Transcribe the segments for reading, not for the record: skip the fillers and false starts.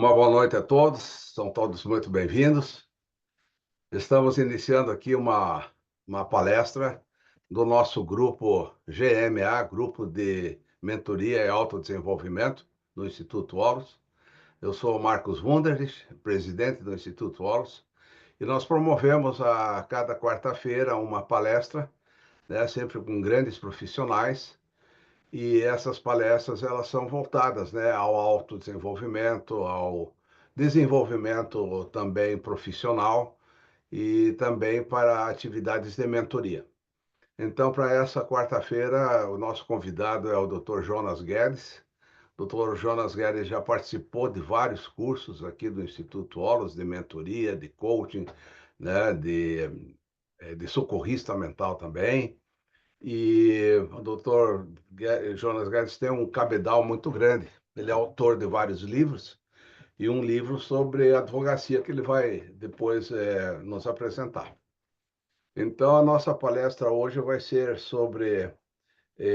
Uma boa noite a todos, são todos muito bem-vindos. Estamos iniciando aqui uma palestra do nosso grupo GMA, Grupo de Mentoria e Autodesenvolvimento do Instituto Horus. Eu sou o Marcos Wunderlich, presidente do Instituto Horus, e nós promovemos a cada quarta-feira uma palestra, né, sempre com grandes profissionais, e essas palestras elas são voltadas, né, ao autodesenvolvimento, ao desenvolvimento também profissional e também para atividades de mentoria. Então, para essa quarta-feira, o nosso convidado é o Dr. Jonas Guedes. O Dr. Jonas Guedes já participou de vários cursos aqui do Instituto Horus de mentoria, de coaching, né, de socorrista mental também. E o doutor Jonas Guedes tem um cabedal muito grande. Ele é autor de vários livros e um livro sobre advocacia que ele vai depois nos apresentar. Então, a nossa palestra hoje vai ser sobre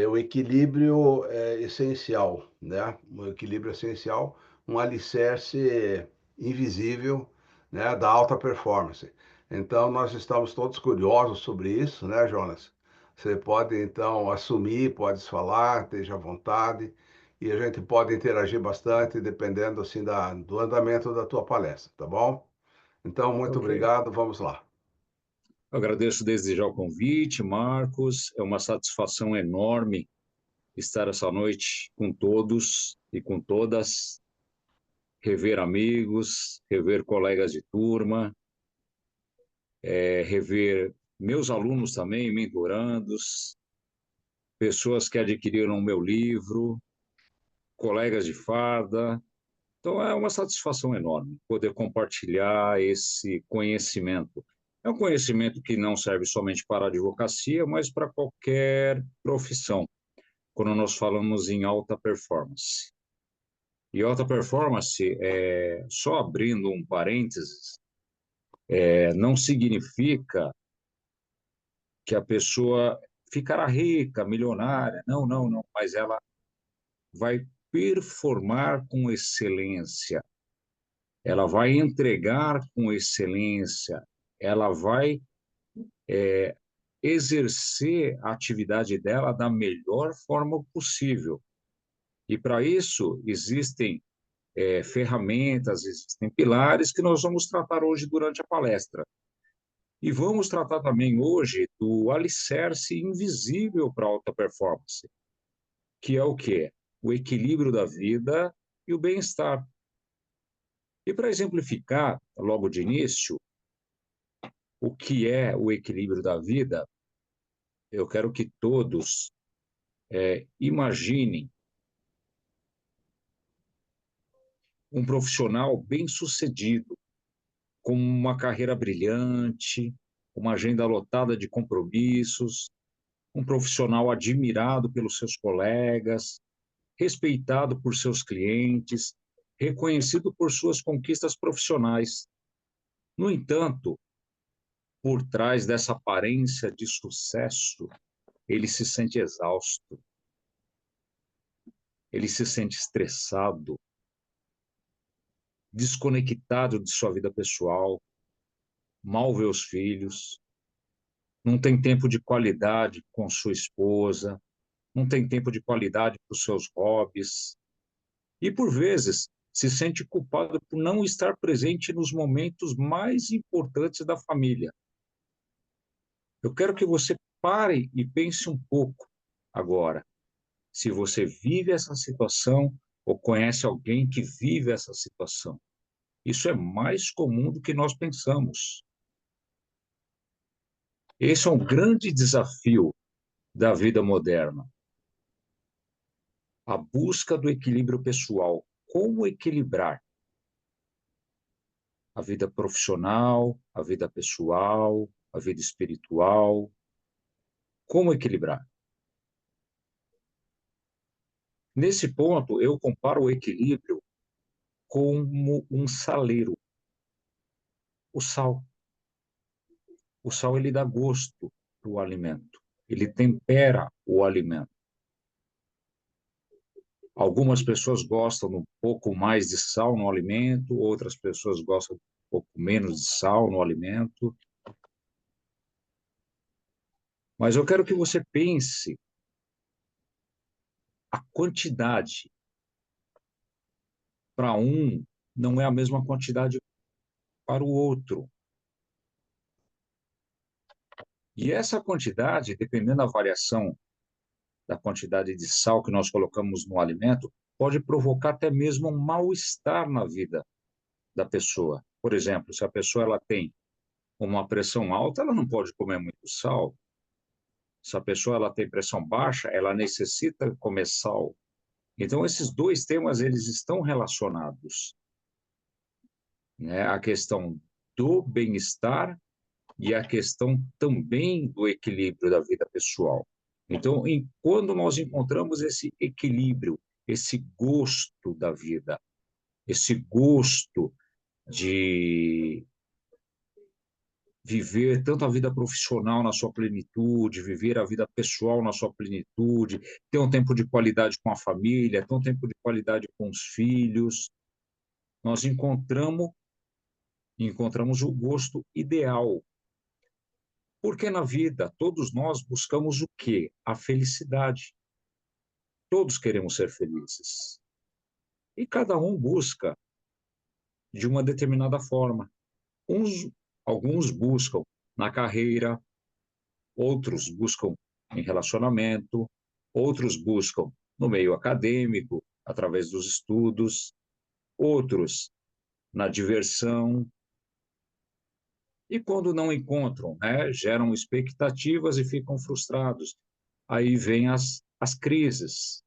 o equilíbrio essencial, né? O equilíbrio essencial, um alicerce invisível, né, da alta performance. Então, nós estamos todos curiosos sobre isso, né, Jonas? Você pode, então, assumir, pode falar, esteja à vontade, e a gente pode interagir bastante, dependendo, assim, do andamento da tua palestra, tá bom? Então, muito Ok. obrigado, vamos lá. Eu agradeço desde já o convite, Marcos. É uma satisfação enorme estar essa noite com todos e com todas, rever amigos, rever colegas de turma, rever meus alunos também, mentorandos, pessoas que adquiriram o meu livro, colegas de farda. Então, é uma satisfação enorme poder compartilhar esse conhecimento. É um conhecimento que não serve somente para a advocacia, mas para qualquer profissão, quando nós falamos em alta performance. E alta performance, só abrindo um parênteses, não significa que a pessoa ficará rica, milionária. Não, não, não. Mas ela vai performar com excelência, ela vai entregar com excelência, ela vai exercer a atividade dela da melhor forma possível. E para isso existem ferramentas, existem pilares que nós vamos tratar hoje durante a palestra. E vamos tratar também hoje do alicerce invisível para a alta performance, que é o quê? O equilíbrio da vida e o bem-estar. E para exemplificar, logo de início, o que é o equilíbrio da vida, eu quero que todos imaginem um profissional bem-sucedido, com uma carreira brilhante, uma agenda lotada de compromissos, um profissional admirado pelos seus colegas, respeitado por seus clientes, reconhecido por suas conquistas profissionais. No entanto, por trás dessa aparência de sucesso, ele se sente exausto, ele se sente estressado, desconectado de sua vida pessoal, mal vê os filhos, não tem tempo de qualidade com sua esposa, não tem tempo de qualidade para os seus hobbies, e por vezes se sente culpado por não estar presente nos momentos mais importantes da família. Eu quero que você pare e pense um pouco agora, se você vive essa situação ou conhece alguém que vive essa situação. Isso é mais comum do que nós pensamos. Esse é um grande desafio da vida moderna. A busca do equilíbrio pessoal. Como equilibrar a vida profissional, a vida pessoal, a vida espiritual? Como equilibrar? Nesse ponto, eu comparo o equilíbrio como um saleiro. O sal. O sal, ele dá gosto para o alimento. Ele tempera o alimento. Algumas pessoas gostam de um pouco mais de sal no alimento, outras pessoas gostam de um pouco menos de sal no alimento. Mas eu quero que você pense a quantidade. Para um, não é a mesma quantidade para o outro. E essa quantidade, dependendo da variação da quantidade de sal que nós colocamos no alimento, pode provocar até mesmo um mal-estar na vida da pessoa. Por exemplo, se a pessoa ela tem uma pressão alta, ela não pode comer muito sal. Se a pessoa ela tem pressão baixa, ela necessita comer sal. Então, esses dois temas eles estão relacionados, né? A questão do bem-estar e a questão também do equilíbrio da vida pessoal. Então, quando nós encontramos esse equilíbrio, esse gosto da vida, esse gosto de viver tanto a vida profissional na sua plenitude, viver a vida pessoal na sua plenitude, ter um tempo de qualidade com a família, ter um tempo de qualidade com os filhos, nós encontramos o gosto ideal. Porque na vida todos nós buscamos o quê? A felicidade. Todos queremos ser felizes. E cada um busca de uma determinada forma. Uns, alguns buscam na carreira, outros buscam em relacionamento, outros buscam no meio acadêmico, através dos estudos, outros na diversão. E quando não encontram, né, geram expectativas e ficam frustrados. Aí vem as crises,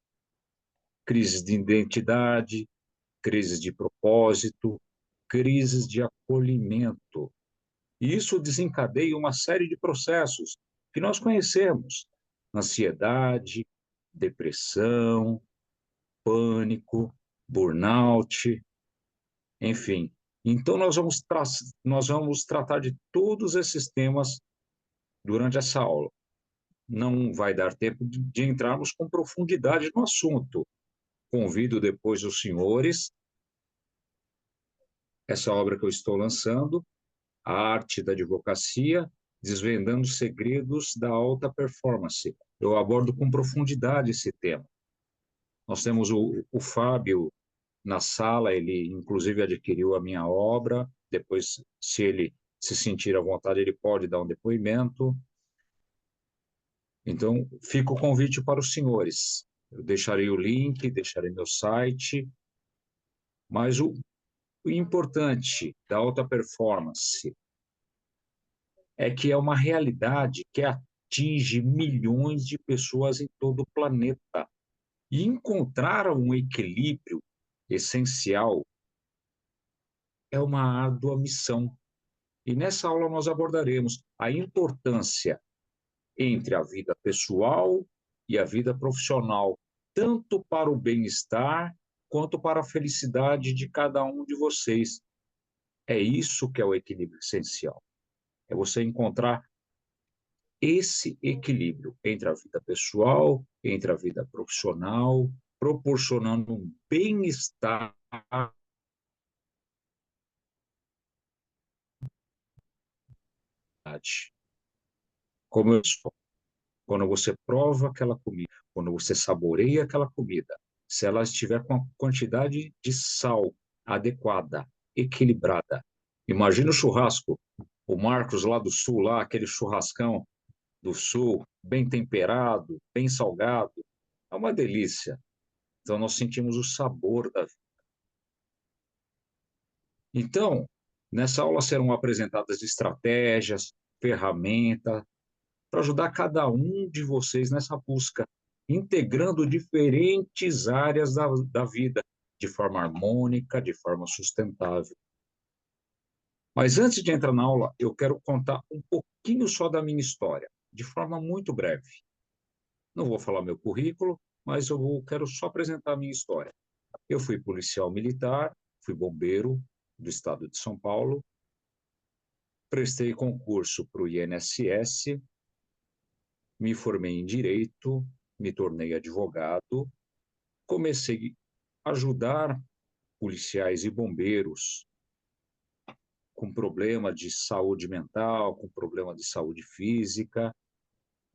crises de identidade, crises de propósito, crises de acolhimento. E isso desencadeia uma série de processos que nós conhecemos: ansiedade, depressão, pânico, burnout, enfim. Então, nós vamos tratar de todos esses temas durante essa aula. Não vai dar tempo de entrarmos com profundidade no assunto. Convido depois os senhores, essa obra que eu estou lançando, A Arte da Advocacia, Desvendando Segredos da Alta Performance. Eu abordo com profundidade esse tema. Nós temos o Fábio na sala, ele inclusive adquiriu a minha obra, depois, se ele se sentir à vontade, ele pode dar um depoimento. Então, fica o convite para os senhores. Eu deixarei o link, deixarei meu site, mas o importante da alta performance é que é uma realidade que atinge milhões de pessoas em todo o planeta. E encontrar um equilíbrio essencial é uma árdua missão. E nessa aula nós abordaremos a importância entre a vida pessoal e a vida profissional, tanto para o bem-estar quanto para a felicidade de cada um de vocês. É isso que é o equilíbrio essencial. É você encontrar esse equilíbrio entre a vida pessoal, entre a vida profissional, proporcionando um bem-estar. Como eu sou, quando você prova aquela comida, quando você saboreia aquela comida, se ela estiver com a quantidade de sal adequada, equilibrada. Imagina o churrasco, o Marcos lá do sul, lá, aquele churrascão do sul, bem temperado, bem salgado, é uma delícia. Então nós sentimos o sabor da vida. Então, nessa aula serão apresentadas estratégias, ferramentas, para ajudar cada um de vocês nessa busca, integrando diferentes áreas da vida de forma harmônica, de forma sustentável. Mas antes de entrar na aula, eu quero contar um pouquinho só da minha história, de forma muito breve. Não vou falar meu currículo, mas quero só apresentar a minha história. Eu fui policial militar, fui bombeiro do estado de São Paulo, prestei concurso para o INSS, me formei em Direito, me tornei advogado, comecei a ajudar policiais e bombeiros com problema de saúde mental, com problema de saúde física,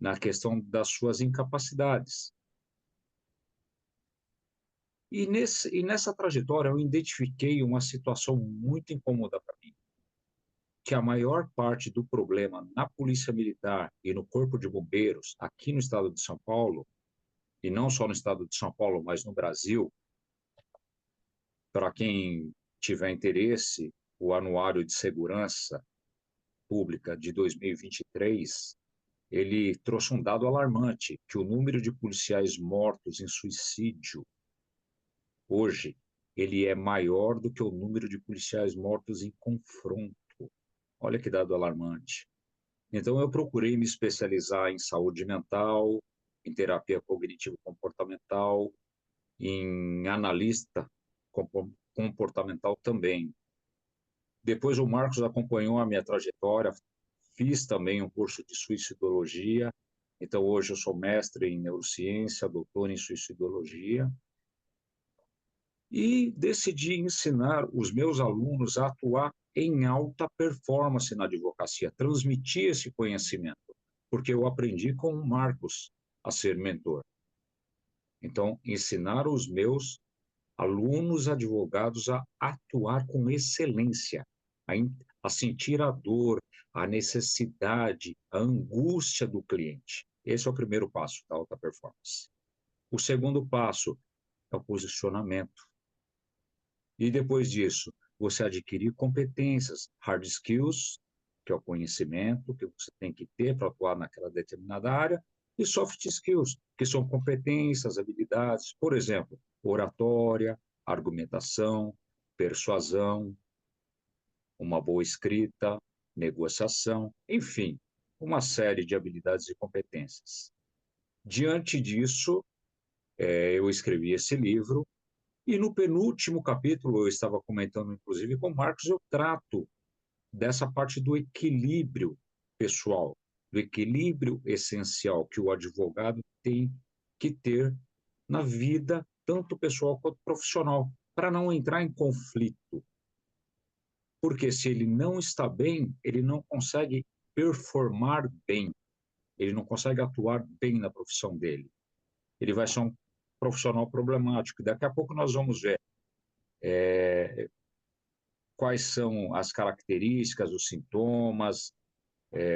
na questão das suas incapacidades. E nessa trajetória eu identifiquei uma situação muito incômoda para mim, que a maior parte do problema na Polícia Militar e no Corpo de Bombeiros, aqui no estado de São Paulo, e não só no estado de São Paulo, mas no Brasil, para quem tiver interesse, o Anuário de Segurança Pública de 2023, ele trouxe um dado alarmante, que o número de policiais mortos em suicídio hoje, ele é maior do que o número de policiais mortos em confronto. Olha que dado alarmante. Então, eu procurei me especializar em saúde mental, em terapia cognitivo-comportamental, em analista comportamental também. Depois, o Marcos acompanhou a minha trajetória, fiz também um curso de suicidologia. Então, hoje eu sou mestre em neurociência, doutor em suicidologia. E decidi ensinar os meus alunos a atuar em alta performance na advocacia, transmitir esse conhecimento, porque eu aprendi com o Marcos a ser mentor. Então, ensinar os meus alunos advogados a atuar com excelência, a sentir a dor, a necessidade, a angústia do cliente. Esse é o primeiro passo da alta performance. O segundo passo é o posicionamento. E depois disso, você adquirir competências, hard skills, que é o conhecimento que você tem que ter para atuar naquela determinada área, e soft skills, que são competências, habilidades, por exemplo, oratória, argumentação, persuasão, uma boa escrita, negociação, enfim, uma série de habilidades e competências. Diante disso, eu escrevi esse livro, e no penúltimo capítulo, eu estava comentando, inclusive, com o Marcos, eu trato dessa parte do equilíbrio pessoal, do equilíbrio essencial que o advogado tem que ter na vida, tanto pessoal quanto profissional, para não entrar em conflito. Porque se ele não está bem, ele não consegue performar bem, ele não consegue atuar bem na profissão dele. Ele vai ser um profissional problemático. Daqui a pouco nós vamos ver quais são as características, os sintomas,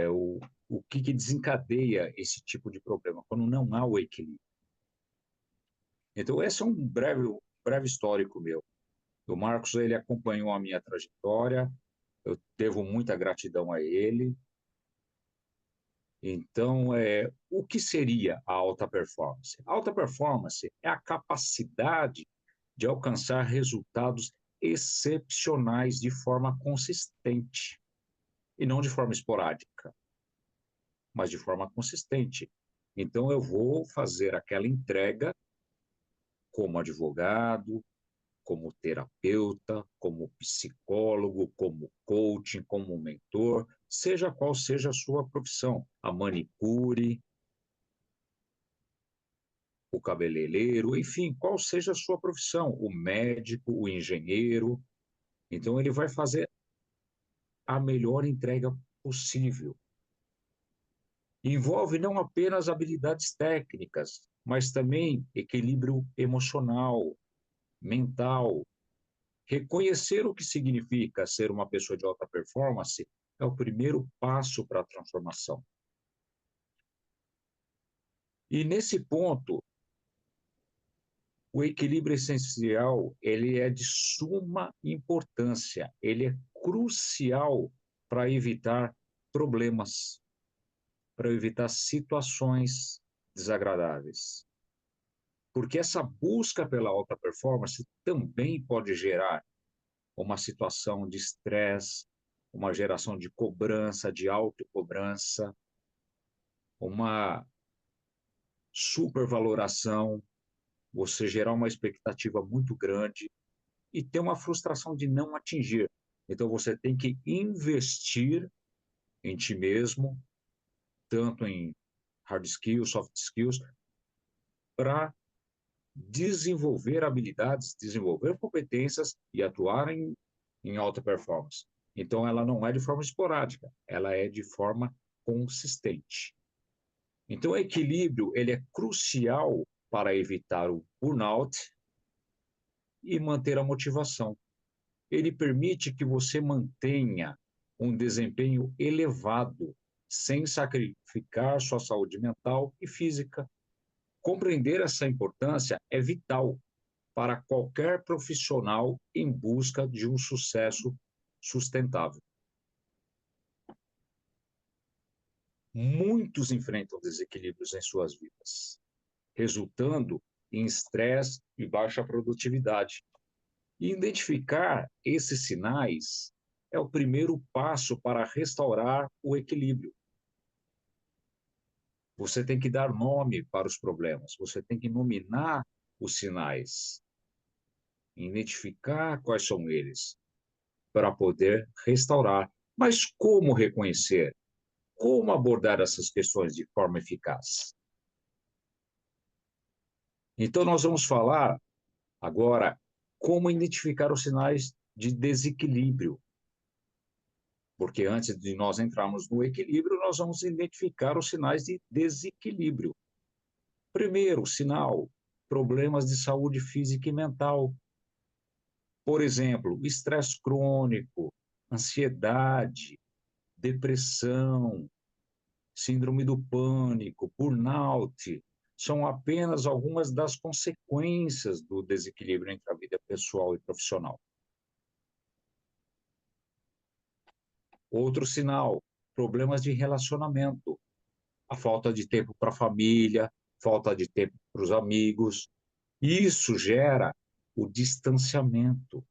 o que desencadeia esse tipo de problema, quando não há o equilíbrio. Então, esse é um breve histórico meu. O Marcos, ele acompanhou a minha trajetória, eu devo muita gratidão a ele. Então, o que seria a alta performance? A alta performance é a capacidade de alcançar resultados excepcionais de forma consistente, e não de forma esporádica, mas de forma consistente. Então, eu vou fazer aquela entrega como advogado, como terapeuta, como psicólogo, como coaching, como mentor, seja qual seja a sua profissão, a manicure, o cabeleireiro, enfim, qual seja a sua profissão, o médico, o engenheiro. Então, ele vai fazer a melhor entrega possível. Envolve não apenas habilidades técnicas, mas também equilíbrio emocional, mental. Reconhecer o que significa ser uma pessoa de alta performance é o primeiro passo para a transformação. E nesse ponto, o equilíbrio essencial, ele é de suma importância, ele é crucial para evitar problemas, para evitar situações desagradáveis. Porque essa busca pela alta performance também pode gerar uma situação de estresse, uma geração de cobrança, de autocobrança, uma supervaloração, você gerar uma expectativa muito grande e ter uma frustração de não atingir. Então, você tem que investir em ti mesmo, tanto em hard skills, soft skills, para desenvolver habilidades, desenvolver competências e atuar em alta performance. Então, ela não é de forma esporádica, ela é de forma consistente. Então, o equilíbrio ele é crucial para evitar o burnout e manter a motivação. Ele permite que você mantenha um desempenho elevado, sem sacrificar sua saúde mental e física. Compreender essa importância é vital para qualquer profissional em busca de um sucesso sustentável. Muitos enfrentam desequilíbrios em suas vidas, resultando em estresse e baixa produtividade. E identificar esses sinais é o primeiro passo para restaurar o equilíbrio. Você tem que dar nome para os problemas, você tem que nominar os sinais, identificar quais são eles, para poder restaurar. Mas como reconhecer? Como abordar essas questões de forma eficaz? Então, nós vamos falar agora como identificar os sinais de desequilíbrio. Porque antes de nós entrarmos no equilíbrio, nós vamos identificar os sinais de desequilíbrio. Primeiro sinal, problemas de saúde física e mental. Por exemplo, estresse crônico, ansiedade, depressão, síndrome do pânico, burnout, são apenas algumas das consequências do desequilíbrio entre a vida pessoal e profissional. Outro sinal, problemas de relacionamento, a falta de tempo para a família, falta de tempo para os amigos. Isso gera o distanciamento,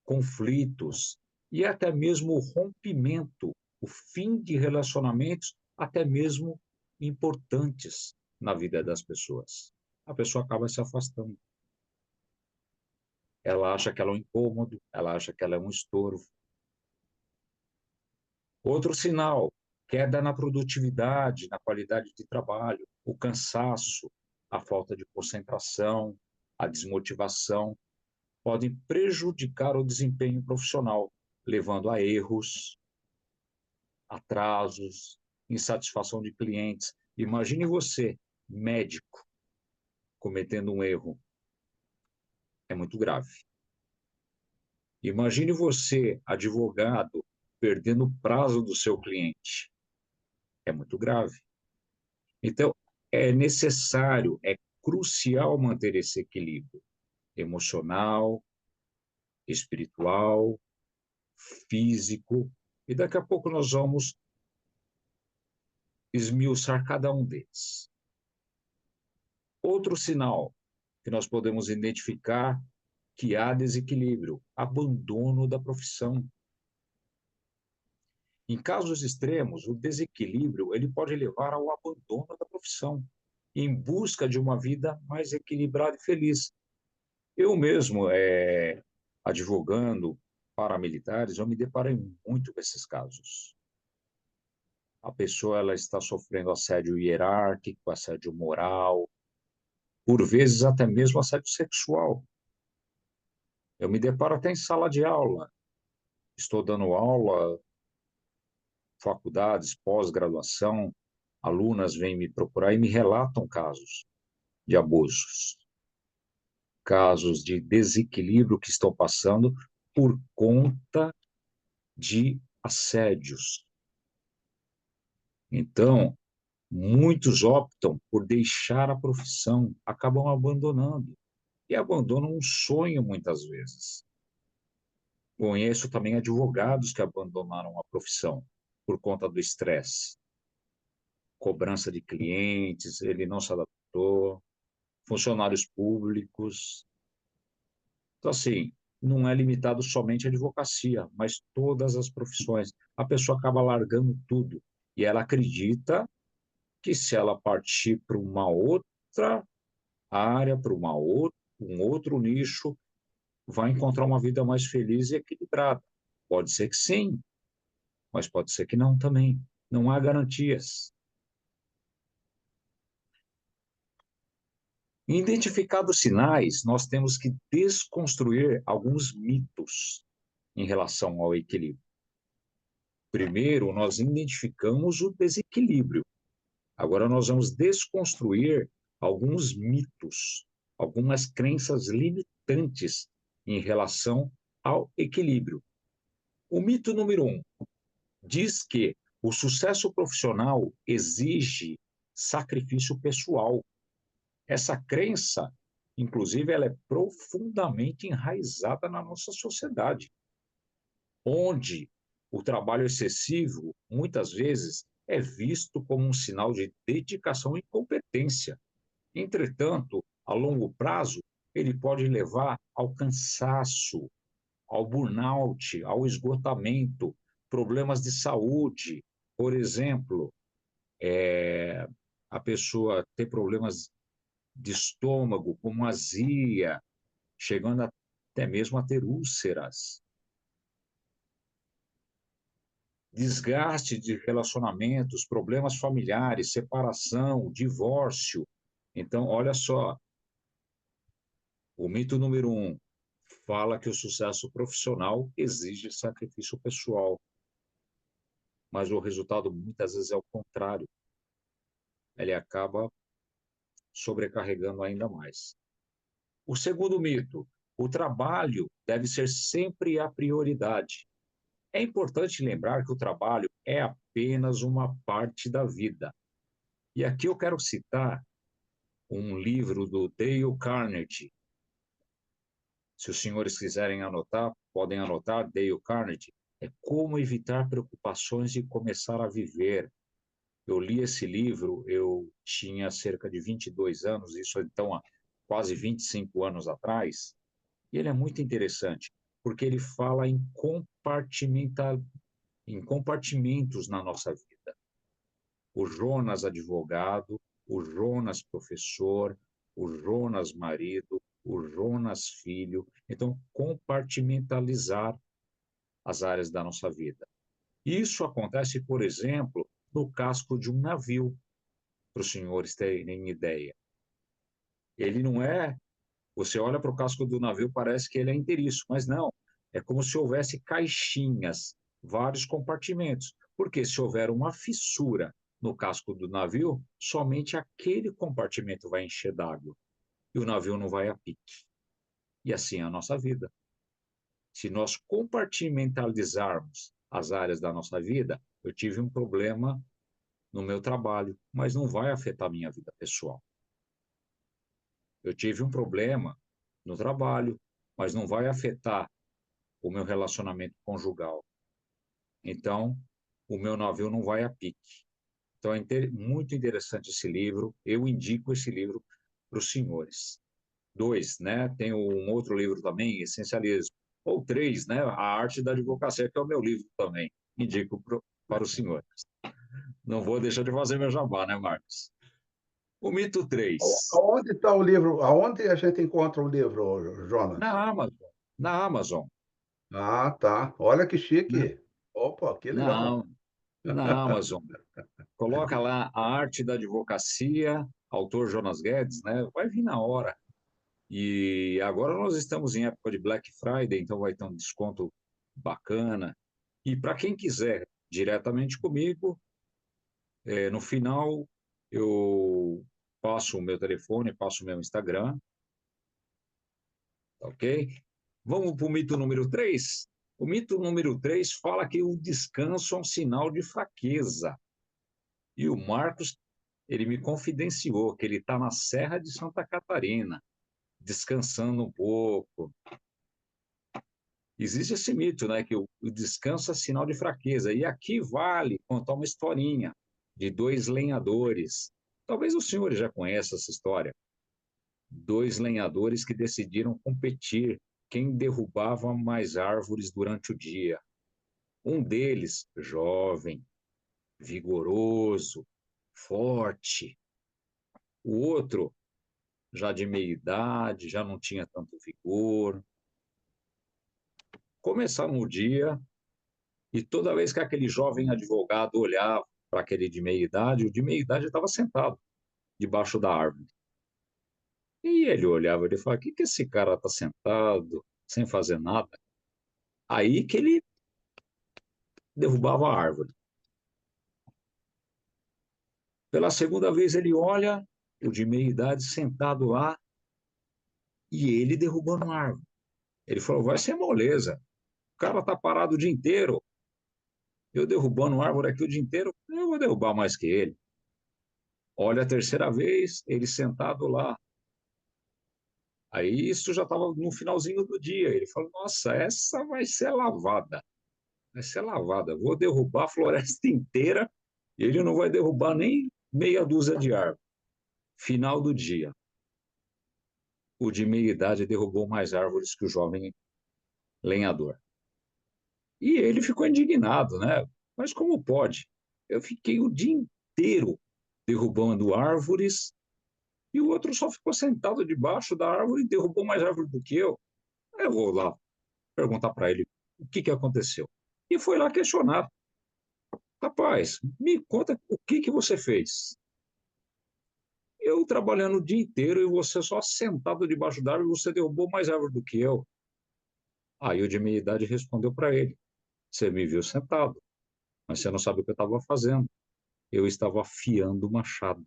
conflitos e até mesmo o rompimento, o fim de relacionamentos, até mesmo importantes na vida das pessoas. A pessoa acaba se afastando. Ela acha que ela é um incômodo, ela acha que ela é um estorvo. Outro sinal, queda na produtividade, na qualidade de trabalho, o cansaço, a falta de concentração, a desmotivação, podem prejudicar o desempenho profissional, levando a erros, atrasos, insatisfação de clientes. Imagine você, médico, cometendo um erro. É muito grave. Imagine você, advogado, perdendo o prazo do seu cliente. É muito grave. Então, é necessário, é crucial manter esse equilíbrio emocional, espiritual, físico, e daqui a pouco nós vamos esmiuçar cada um deles. Outro sinal que nós podemos identificar que há desequilíbrio, abandono da profissão. Em casos extremos, o desequilíbrio ele pode levar ao abandono da profissão, em busca de uma vida mais equilibrada e feliz. Eu mesmo, advogando paramilitares, eu me deparei muito com esses casos. A pessoa ela está sofrendo assédio hierárquico, assédio moral, por vezes até mesmo assédio sexual. Eu me deparo até em sala de aula. Estou dando aula, faculdades, pós-graduação, alunas vêm me procurar e me relatam casos de abusos, casos de desequilíbrio que estão passando por conta de assédios. Então, muitos optam por deixar a profissão, acabam abandonando. E abandonam um sonho muitas vezes. Conheço também advogados que abandonaram a profissão por conta do estresse, cobrança de clientes, ele não se adaptou, funcionários públicos. Então, assim, não é limitado somente à advocacia, mas todas as profissões. A pessoa acaba largando tudo e ela acredita que se ela partir para uma outra área, para um outro nicho, vai encontrar uma vida mais feliz e equilibrada. Pode ser que sim, mas pode ser que não também. Não há garantias. Identificados sinais, nós temos que desconstruir alguns mitos em relação ao equilíbrio. Primeiro, nós identificamos o desequilíbrio. Agora, nós vamos desconstruir alguns mitos, algumas crenças limitantes em relação ao equilíbrio. O mito número 1 diz que o sucesso profissional exige sacrifício pessoal. Essa crença, inclusive, ela é profundamente enraizada na nossa sociedade, onde o trabalho excessivo, muitas vezes, é visto como um sinal de dedicação e competência. Entretanto, a longo prazo, ele pode levar ao cansaço, ao burnout, ao esgotamento, problemas de saúde. Por exemplo, a pessoa ter problemas de estômago, como azia, chegando até mesmo a ter úlceras. Desgaste de relacionamentos, problemas familiares, separação, divórcio. Então, olha só, o mito número 1 fala que o sucesso profissional exige sacrifício pessoal, mas o resultado muitas vezes é o contrário. Ele acaba sobrecarregando ainda mais. O segundo mito, o trabalho deve ser sempre a prioridade. É importante lembrar que o trabalho é apenas uma parte da vida. E aqui eu quero citar um livro do Dale Carnegie. Se os senhores quiserem anotar, podem anotar. Dale Carnegie. É Como Evitar Preocupações e Começar a Viver. Eu li esse livro, eu tinha cerca de 22 anos, isso então há quase 25 anos atrás, e ele é muito interessante, porque ele fala em compartimentos na nossa vida. O Jonas advogado, o Jonas professor, o Jonas marido, o Jonas filho. Então, compartimentalizar as áreas da nossa vida. Isso acontece, por exemplo, no casco de um navio, para os senhores terem ideia. Ele não é. Você olha para o casco do navio, parece que ele é inteiriço, mas não. É como se houvesse caixinhas, vários compartimentos. Porque se houver uma fissura no casco do navio, somente aquele compartimento vai encher d'água e o navio não vai a pique. E assim é a nossa vida. Se nós compartimentalizarmos as áreas da nossa vida, eu tive um problema no meu trabalho, mas não vai afetar a minha vida pessoal. Eu tive um problema no trabalho, mas não vai afetar o meu relacionamento conjugal. Então, o meu navio não vai a pique. Então, é muito interessante esse livro. Eu indico esse livro para os senhores. 2, né? Tem um outro livro também, Essencialismo. Ou 3, né? A Arte da Advocacia, que é o meu livro também. Indico para os senhores. Não vou deixar de fazer meu jabá, né, Marcos? O mito 3. Aonde está o livro? Aonde a gente encontra o livro, Jonas? Na Amazon. Na Amazon. Ah, tá. Olha que Na, chique. Opa, que legal. na, na Amazon. Coloca lá A Arte da Advocacia, autor Jonas Guedes, né? Vai vir na hora. E agora nós estamos em época de Black Friday, então vai ter um desconto bacana. E para quem quiser diretamente comigo, no final eu passo o meu telefone, passo o meu Instagram, ok? Vamos para o mito número 3. O mito número 3 fala que o descanso é um sinal de fraqueza. E o Marcos, ele me confidenciou que ele está na Serra de Santa Catarina, descansando um pouco. Existe esse mito, né, que o descanso é sinal de fraqueza. E aqui vale contar uma historinha de 2 lenhadores. Talvez os senhores já conheçam essa história. 2 lenhadores que decidiram competir quem derrubava mais árvores durante o dia. Um deles, jovem, vigoroso, forte. O outro, já de meia idade, já não tinha tanto vigor. Começaram o dia e toda vez que aquele jovem advogado olhava para aquele de meia idade, o de meia idade estava sentado debaixo da árvore. E ele olhava, ele falava, o que que esse cara está sentado, sem fazer nada? Aí que ele derrubava a árvore. Pela segunda vez ele olha, o de meia idade sentado lá, e ele derrubando a árvore. Ele falou, vai ser moleza. O cara está parado o dia inteiro, eu derrubando árvore aqui o dia inteiro, eu vou derrubar mais que ele. Olha a terceira vez, ele sentado lá. Aí isso já estava no finalzinho do dia. Ele falou: Nossa, essa vai ser lavada. Vai ser lavada. Vou derrubar a floresta inteira e ele não vai derrubar nem meia dúzia de árvores. Final do dia. O de meia idade derrubou mais árvores que o jovem lenhador. E ele ficou indignado, né? Mas como pode? Eu fiquei o dia inteiro derrubando árvores e o outro só ficou sentado debaixo da árvore e derrubou mais árvore do que eu. Eu vou lá perguntar para ele o que aconteceu. E foi lá questionar. Rapaz, me conta o que você fez. Eu trabalhando o dia inteiro e você só sentado debaixo da árvore, você derrubou mais árvore do que eu. Aí o de minha idade respondeu para ele: Você me viu sentado, mas você não sabe o que eu estava fazendo. Eu estava afiando o machado.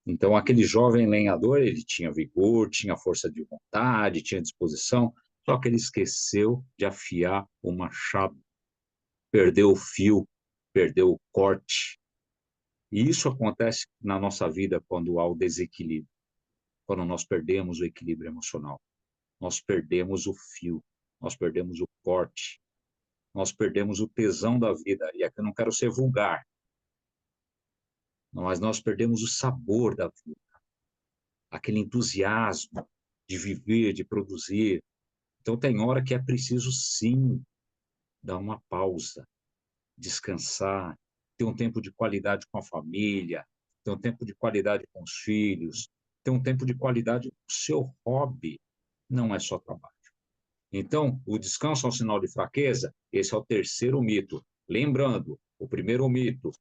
Então, aquele jovem lenhador, ele tinha vigor, tinha força de vontade, tinha disposição, só que ele esqueceu de afiar o machado. Perdeu o fio, perdeu o corte. E isso acontece na nossa vida quando há o desequilíbrio, quando nós perdemos o equilíbrio emocional. Nós perdemos o fio, nós perdemos o corte, nós perdemos o tesão da vida. E aqui eu não quero ser vulgar, mas nós perdemos o sabor da vida, aquele entusiasmo de viver, de produzir. Então, tem hora que é preciso, sim, dar uma pausa, descansar, ter um tempo de qualidade com a família, ter um tempo de qualidade com os filhos, ter um tempo de qualidade com o seu hobby. Não é só trabalho. Então, o descanso é um sinal de fraqueza? Esse é o terceiro mito. Lembrando, o primeiro mito,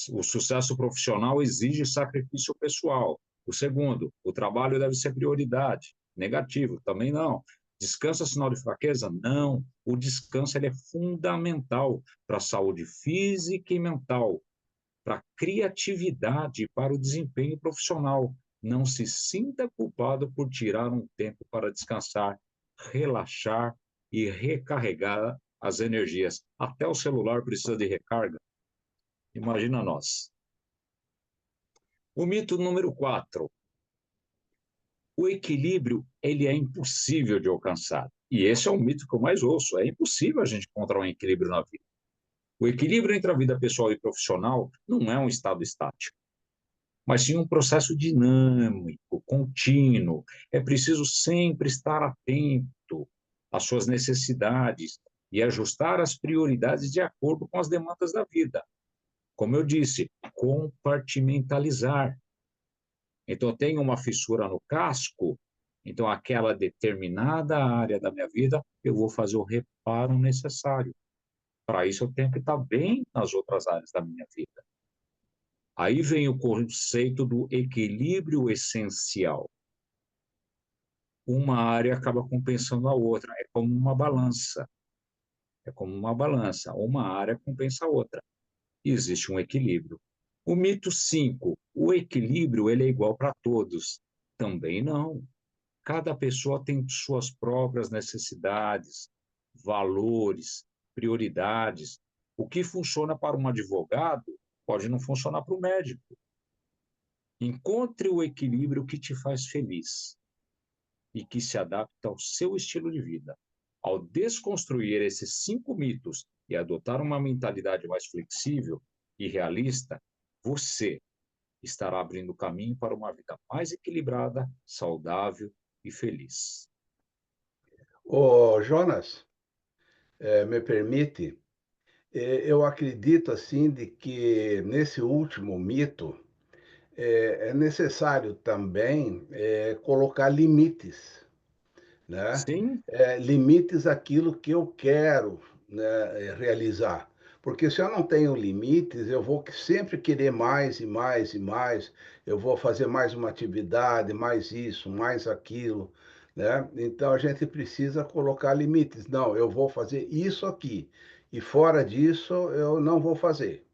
o sucesso profissional exige sacrifício pessoal. O segundo, o trabalho deve ser prioridade. Negativo, também não. Descanso é sinal de fraqueza? Não. O descanso ele é fundamental para a saúde física e mental, para a criatividade, para o desempenho profissional. Não se sinta culpado por tirar um tempo para descansar, relaxar e recarregar as energias. Até o celular precisa de recarga. Imagina nós. O mito número 4. O equilíbrio ele é impossível de alcançar. E esse é um mito que eu mais ouço. É impossível a gente encontrar um equilíbrio na vida. O equilíbrio entre a vida pessoal e profissional não é um estado estático, mas sim um processo dinâmico, contínuo. É preciso sempre estar atento às suas necessidades e ajustar as prioridades de acordo com as demandas da vida. Como eu disse, compartimentalizar. Então, eu tenho uma fissura no casco, então aquela determinada área da minha vida, eu vou fazer o reparo necessário. Para isso, eu tenho que estar bem nas outras áreas da minha vida. Aí vem o conceito do equilíbrio essencial. Uma área acaba compensando a outra, é como uma balança. É como uma balança, uma área compensa a outra. E existe um equilíbrio. O mito 5, o equilíbrio ele é igual para todos. Também não. Cada pessoa tem suas próprias necessidades, valores, prioridades. O que funciona para um advogado pode não funcionar para o médico. Encontre o equilíbrio que te faz feliz e que se adapta ao seu estilo de vida. Ao desconstruir esses 5 mitos e adotar uma mentalidade mais flexível e realista, você estará abrindo caminho para uma vida mais equilibrada, saudável e feliz. Ô, Jonas, me permite, eu acredito assim de que nesse último mito é necessário também colocar limites, né? Sim, Limites àquilo que eu quero, né, realizar. Porque se eu não tenho limites, eu vou sempre querer mais e mais e mais, eu vou fazer mais uma atividade, mais isso, mais aquilo, né? Então a gente precisa colocar limites. Não, eu vou fazer isso aqui, e fora disso eu não vou fazer,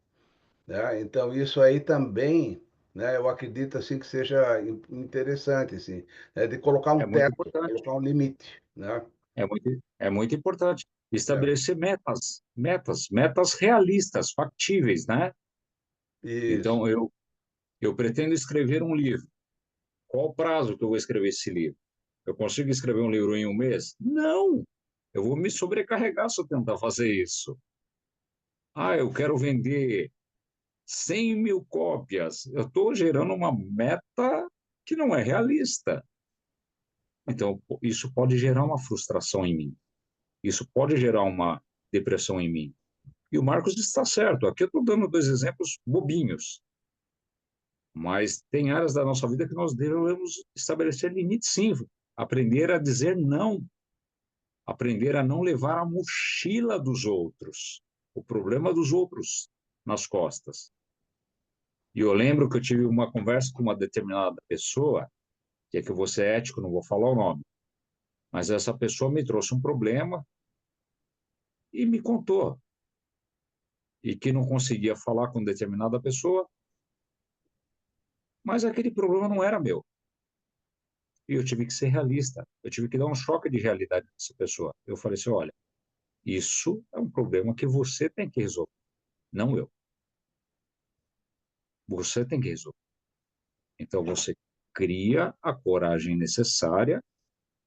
né? Então isso aí também, né, eu acredito assim que seja interessante assim, né, de colocar um É muito teto, importante. colocar um limite, né? É muito importante É, estabelecer metas realistas, factíveis, né? isso. Então, eu pretendo escrever um livro. Qual o prazo que eu vou escrever esse livro? Eu consigo escrever um livro em um mês? Não! Eu vou me sobrecarregar se eu tentar fazer isso. Ah, eu quero vender 100 mil cópias. Eu estou gerando uma meta que não é realista. Então, isso pode gerar uma frustração em mim. Isso pode gerar uma depressão em mim. E o Marcos está certo. Aqui eu estou dando dois exemplos bobinhos, mas tem áreas da nossa vida que nós devemos estabelecer limites, sim. Aprender a dizer não, aprender a não levar a mochila dos outros, o problema dos outros nas costas. E eu lembro que eu tive uma conversa com uma determinada pessoa, que é que eu vou ser ético, não vou falar o nome, mas essa pessoa me trouxe um problema e me contou, e que não conseguia falar com determinada pessoa, mas aquele problema não era meu. E eu tive que ser realista. Eu tive que dar um choque de realidade nessa pessoa. Eu falei assim: olha, isso é um problema que você tem que resolver, não eu. Você tem que resolver. Então você cria a coragem necessária,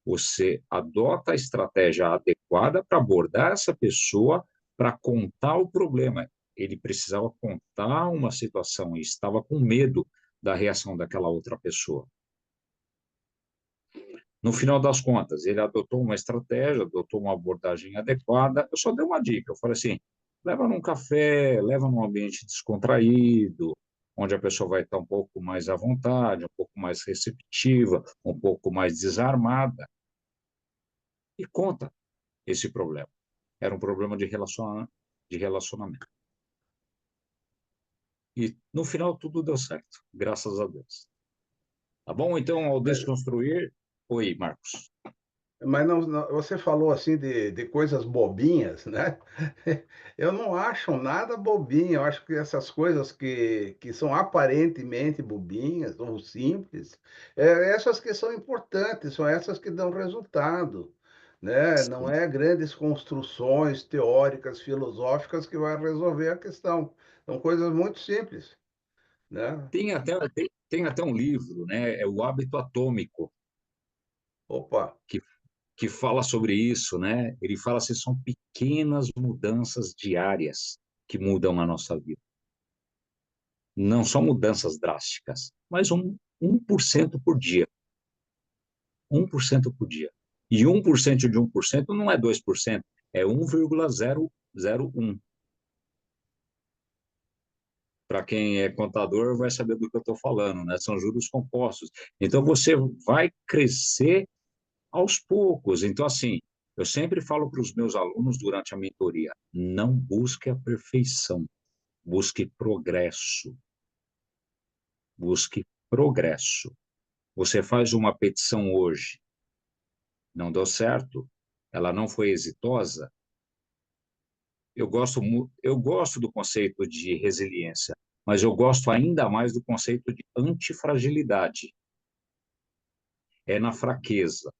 você adota a estratégia adequada para abordar essa pessoa, para contar o problema. Ele precisava contar uma situação e estava com medo da reação daquela outra pessoa. No final das contas, ele adotou uma estratégia, adotou uma abordagem adequada. Eu só dei uma dica. Eu falei assim: leva num café, leva num ambiente descontraído, onde a pessoa vai estar um pouco mais à vontade, um pouco mais receptiva, um pouco mais desarmada, e conta esse problema. Era um problema de relacionamento. E no final tudo deu certo, graças a Deus. Tá bom? Então, ao desconstruir. Oi, Marcos. Mas você falou assim de coisas bobinhas, né? Eu não acho nada bobinho, eu acho que essas coisas que são aparentemente bobinhas ou simples, essas que são importantes, são essas que dão resultado, né? Não é grandes construções teóricas, filosóficas que vai resolver a questão. São coisas muito simples, né? Tem até um livro, né? É o Hábito Atômico, Opa, que, que fala sobre isso, né? Ele fala assim, são pequenas mudanças diárias que mudam a nossa vida. Não são mudanças drásticas, mas 1% por dia. 1% por dia. E 1% de 1% não é 2%, é 1,001. Para quem é contador vai saber do que eu estou falando, né? São juros compostos. Então você vai crescer aos poucos. Então, assim, eu sempre falo para os meus alunos durante a mentoria: não busque a perfeição, busque progresso. Busque progresso. Você faz uma petição hoje, não deu certo, ela não foi exitosa. Eu gosto do conceito de resiliência, mas eu gosto ainda mais do conceito de antifragilidade. É na fraqueza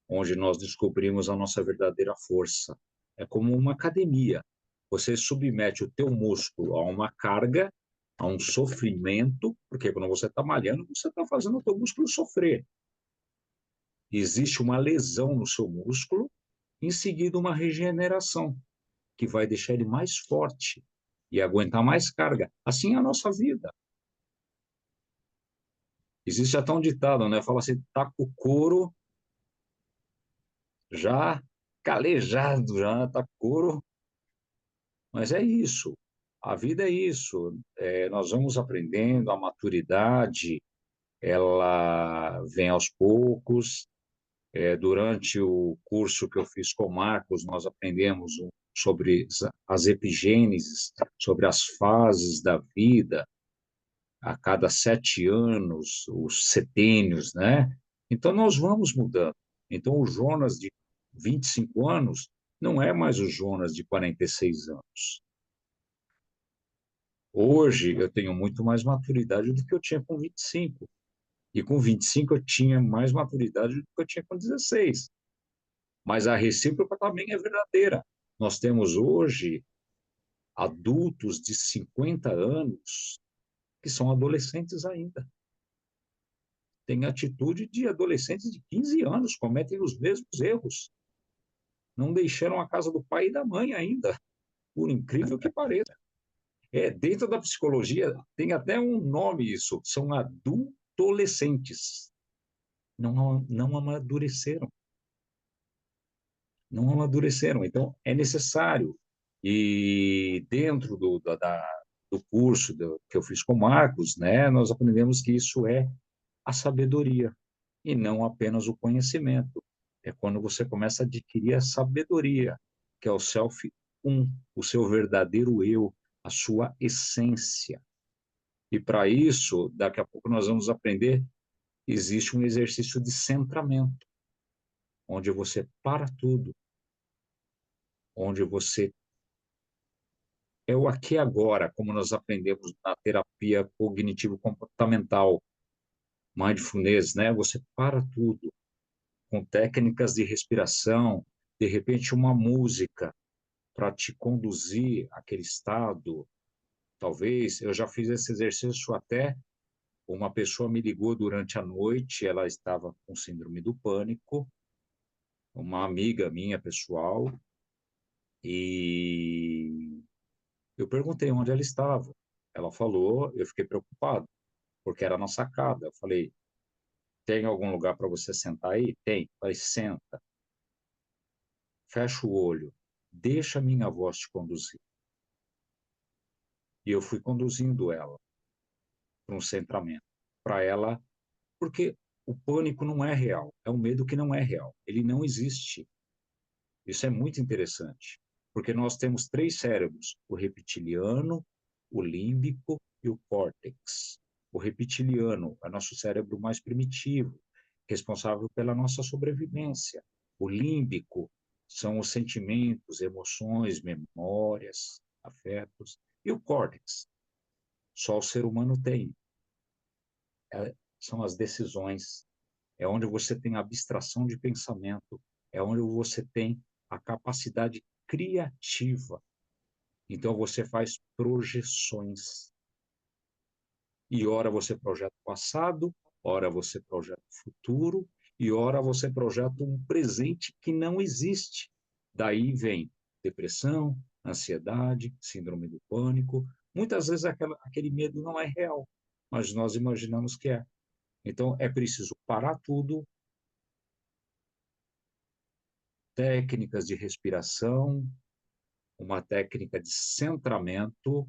onde nós descobrimos a nossa verdadeira força. É como uma academia. Você submete o teu músculo a uma carga, a um sofrimento, porque quando você está malhando, você está fazendo o teu músculo sofrer. Existe uma lesão no seu músculo, em seguida uma regeneração, que vai deixar ele mais forte e aguentar mais carga. Assim é a nossa vida. Existe até um ditado, né? Fala assim, tá com o couro já calejado, já tá com o couro. Mas é isso. A vida é isso. Nós vamos aprendendo, a maturidade, ela vem aos poucos. Durante o curso que eu fiz com o Marcos, nós aprendemos sobre as epigêneses, sobre as fases da vida, a cada 7 anos, os setênios, né? Então, nós vamos mudando. Então, o Jonas de 25 anos não é mais o Jonas de 46 anos. Hoje, eu tenho muito mais maturidade do que eu tinha com 25. E com 25 eu tinha mais maturidade do que eu tinha com 16. Mas a recíproca também é verdadeira. Nós temos hoje adultos de 50 anos que são adolescentes ainda. Tem atitude de adolescentes de 15 anos, cometem os mesmos erros. Não deixaram a casa do pai e da mãe ainda, por incrível que pareça. Dentro da psicologia tem até um nome isso, são adultolescentes. Não amadureceram. Não amadureceram. Então, é necessário. E dentro do curso que eu fiz com o Marcos, né, nós aprendemos que isso é a sabedoria, e não apenas o conhecimento. É quando você começa a adquirir a sabedoria, que é o self o seu verdadeiro eu, a sua essência. E para isso, daqui a pouco nós vamos aprender, existe um exercício de centramento, onde você para tudo, onde você é o aqui e agora, como nós aprendemos na terapia cognitivo-comportamental, mindfulness, né? Você para tudo, com técnicas de respiração, de repente uma música para te conduzir àquele estado. Talvez, eu já fiz esse exercício até, uma pessoa me ligou durante a noite, ela estava com síndrome do pânico, uma amiga minha pessoal, e eu perguntei onde ela estava. Ela falou, eu fiquei preocupado, porque era na sacada. Eu falei, tem algum lugar para você sentar aí? Tem. Eu falei, senta, fecha o olho, deixa a minha voz te conduzir. E eu fui conduzindo ela para um centramento, para ela, porque o pânico não é real, é um medo que não é real, ele não existe. Isso é muito interessante, porque nós temos 3 cérebros, o reptiliano, o límbico e o córtex. O reptiliano é nosso cérebro mais primitivo, responsável pela nossa sobrevivência. O límbico são os sentimentos, emoções, memórias, afetos. E o córtex, só o ser humano tem. São as decisões, é onde você tem a abstração de pensamento, é onde você tem a capacidade criativa. Então você faz projeções. E ora você projeta o passado, ora você projeta o futuro, e ora você projeta um presente que não existe. Daí vem depressão, ansiedade, síndrome do pânico. Muitas vezes aquele medo não é real, mas nós imaginamos que é. Então é preciso parar tudo, técnicas de respiração, uma técnica de centramento,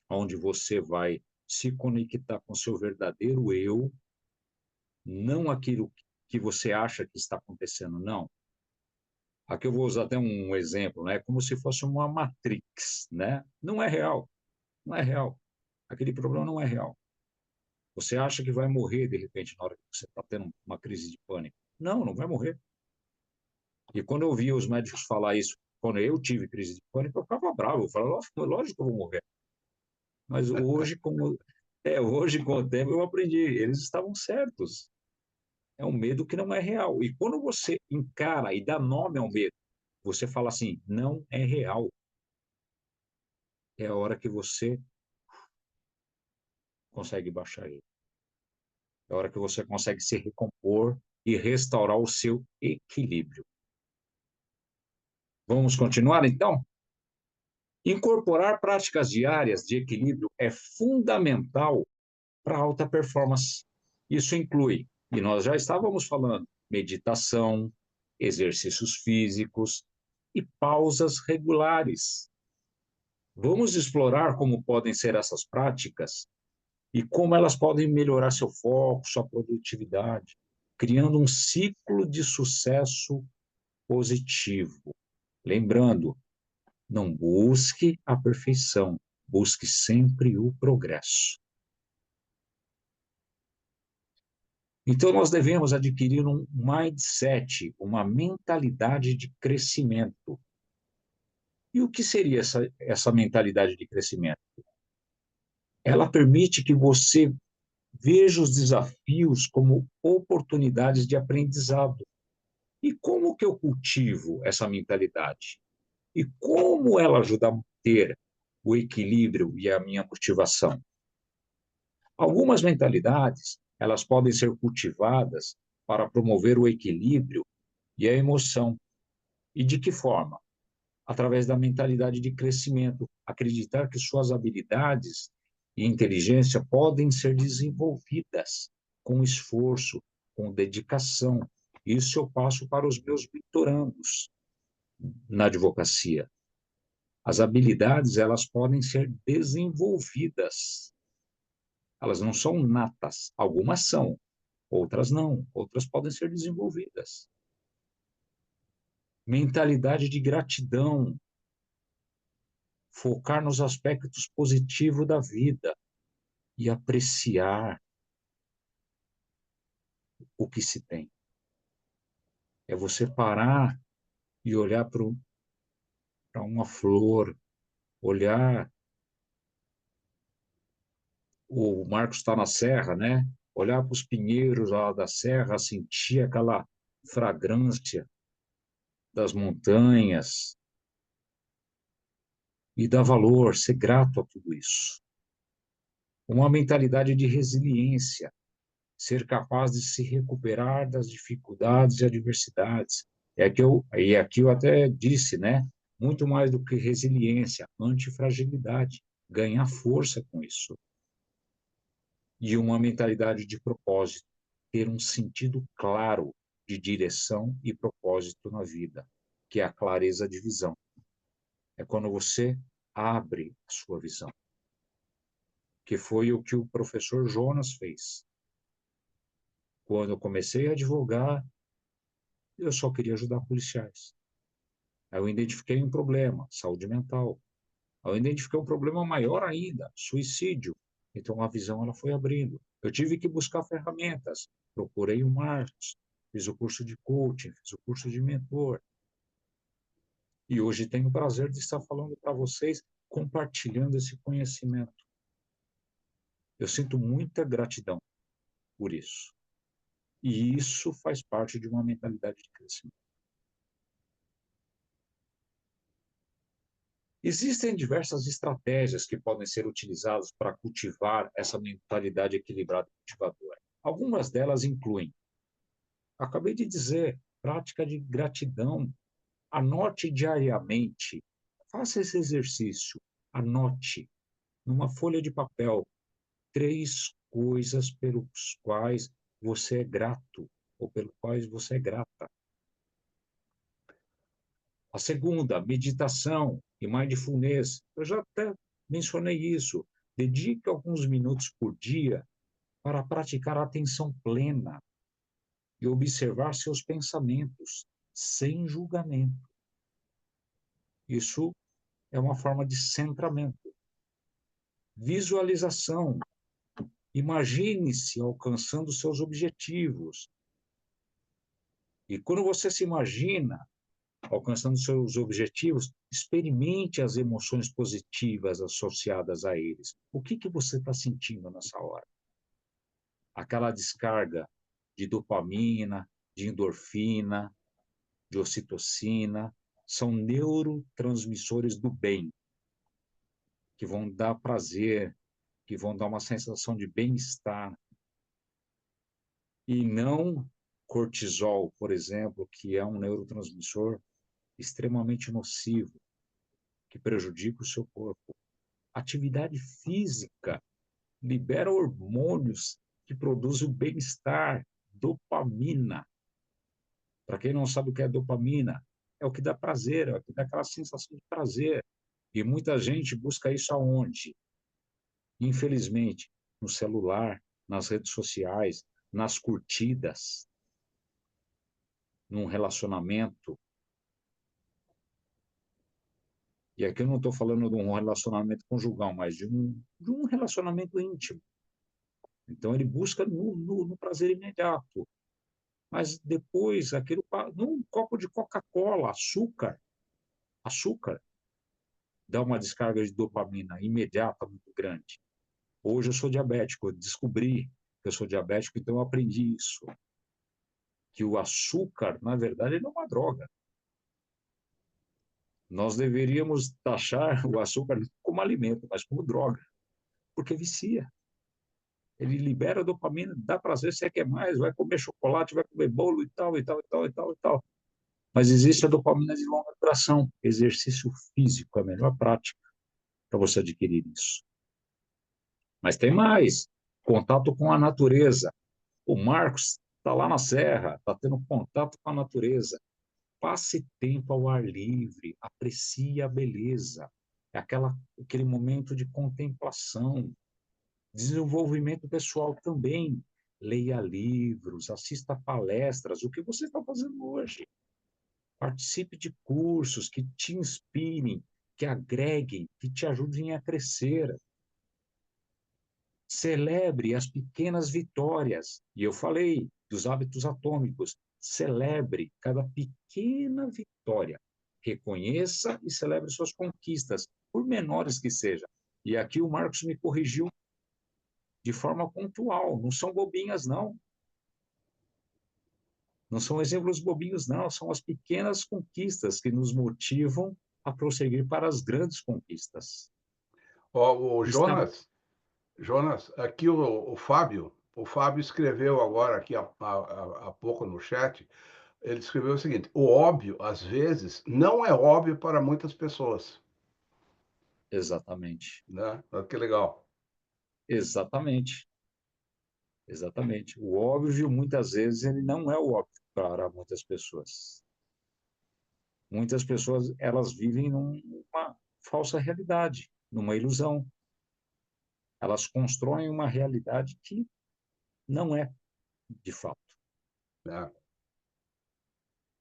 onde você vai se conectar com seu verdadeiro eu, não aquilo que você acha que está acontecendo, não. Aqui eu vou usar até um exemplo, né? Como se fosse uma Matrix, né? Não é real, não é real. Aquele problema não é real. Você acha que vai morrer, de repente, na hora que você está tendo uma crise de pânico. Não, não vai morrer. E quando eu via os médicos falar isso, quando eu tive crise de pânico, eu ficava bravo. Eu falava, lógico que eu vou morrer. Mas hoje, com o tempo, eu aprendi. Eles estavam certos. É um medo que não é real. E quando você encara e dá nome ao medo, você fala assim, não é real. É a hora que você consegue baixar ele. É a hora que você consegue se recompor e restaurar o seu equilíbrio. Vamos continuar, então? Incorporar práticas diárias de equilíbrio é fundamental para alta performance. Isso inclui, e nós já estávamos falando, meditação, exercícios físicos e pausas regulares. Vamos explorar como podem ser essas práticas e como elas podem melhorar seu foco, sua produtividade, criando um ciclo de sucesso positivo. Lembrando, não busque a perfeição, busque sempre o progresso. Então, nós devemos adquirir um mindset, uma mentalidade de crescimento. E o que seria essa mentalidade de crescimento? Ela permite que você veja os desafios como oportunidades de aprendizado. E como que eu cultivo essa mentalidade? E como ela ajuda a manter o equilíbrio e a minha motivação? Algumas mentalidades, elas podem ser cultivadas para promover o equilíbrio e a emoção. E de que forma? Através da mentalidade de crescimento, acreditar que suas habilidades e inteligência podem ser desenvolvidas com esforço, com dedicação. Isso eu passo para os meus mentorandos na advocacia. As habilidades, elas podem ser desenvolvidas. Elas não são natas. Algumas são, outras não. Outras podem ser desenvolvidas. Mentalidade de gratidão. Focar nos aspectos positivos da vida e apreciar o que se tem. É você parar e olhar para uma flor, olhar, o Marcos está na serra, né? Olhar para os pinheiros lá da serra, sentir aquela fragrância das montanhas e dar valor, ser grato a tudo isso. Uma mentalidade de resiliência, ser capaz de se recuperar das dificuldades e adversidades. Aqui eu até disse, né? Muito mais do que resiliência, antifragilidade, ganhar força com isso. E uma mentalidade de propósito, ter um sentido claro de direção e propósito na vida, que é a clareza de visão. É quando você abre a sua visão, que foi o que o professor Jonas fez. Quando eu comecei a advogar, eu só queria ajudar policiais. Aí eu identifiquei um problema, saúde mental. Aí eu identifiquei um problema maior ainda, suicídio. Então a visão ela foi abrindo. Eu tive que buscar ferramentas. Procurei o Marcos, fiz o curso de coaching, fiz o curso de mentor. E hoje tenho o prazer de estar falando para vocês, compartilhando esse conhecimento. Eu sinto muita gratidão por isso. E isso faz parte de uma mentalidade de crescimento. Existem diversas estratégias que podem ser utilizadas para cultivar essa mentalidade equilibrada e motivadora. Algumas delas incluem, acabei de dizer, prática de gratidão. Anote diariamente, faça esse exercício, anote numa folha de papel 3 coisas pelos quais você é grato ou pelos quais você é grata. A segunda, meditação e mindfulness. Eu já até mencionei isso. Dedique alguns minutos por dia para praticar a atenção plena e observar seus pensamentos sem julgamento. Isso é uma forma de centramento. Visualização. Imagine-se alcançando seus objetivos. E quando você se imagina alcançando seus objetivos, experimente as emoções positivas associadas a eles. O que você está sentindo nessa hora? Aquela descarga de dopamina, de endorfina, de ocitocina, são neurotransmissores do bem, que vão dar prazer, que vão dar uma sensação de bem-estar. E não cortisol, por exemplo, que é um neurotransmissor extremamente nocivo, que prejudica o seu corpo. Atividade física libera hormônios que produzem o bem-estar, dopamina. Para quem não sabe o que é dopamina, é o que dá prazer, é o que dá aquela sensação de prazer. E muita gente busca isso aonde? Infelizmente, no celular, nas redes sociais, nas curtidas, num relacionamento. E aqui eu não estou falando de um relacionamento conjugal, mas de um relacionamento íntimo. Então ele busca no prazer imediato. Mas depois, num copo de Coca-Cola, açúcar, dá uma descarga de dopamina imediata muito grande. Hoje eu sou diabético, eu descobri que eu sou diabético, então eu aprendi isso. Que o açúcar, na verdade, ele é uma droga. Nós deveríamos taxar o açúcar como alimento, mas como droga, porque vicia. Ele libera dopamina, dá prazer, você quer mais, vai comer chocolate, vai comer bolo e tal, e tal, e tal, e tal, e tal. Mas existe a dopamina de longa duração. Exercício físico é a melhor prática para você adquirir isso. Mas tem mais. Contato com a natureza. O Marcos está lá na serra, está tendo contato com a natureza. Passe tempo ao ar livre, aprecie a beleza. É aquele momento de contemplação, desenvolvimento pessoal também. Leia livros, assista palestras, o que você está fazendo hoje. Participe de cursos que te inspirem, que agreguem, que te ajudem a crescer. Celebre as pequenas vitórias. E eu falei dos hábitos atômicos. Celebre cada pequena vitória. Reconheça e celebre suas conquistas, por menores que sejam. E aqui o Marcos me corrigiu de forma pontual. Não são bobinhas, não. Não são exemplos bobinhos, não. São as pequenas conquistas que nos motivam a prosseguir para as grandes conquistas. Ó, o Está... Jonas, aqui o Fábio escreveu agora aqui há pouco no chat, ele escreveu o seguinte: o óbvio, às vezes, não é óbvio para muitas pessoas, Exatamente. né? Olha que legal. Exatamente. Exatamente. O óbvio, muitas vezes, ele não é o óbvio para muitas pessoas. Muitas pessoas, elas vivem numa falsa realidade, numa ilusão. Elas constroem uma realidade que não é, de fato. Né?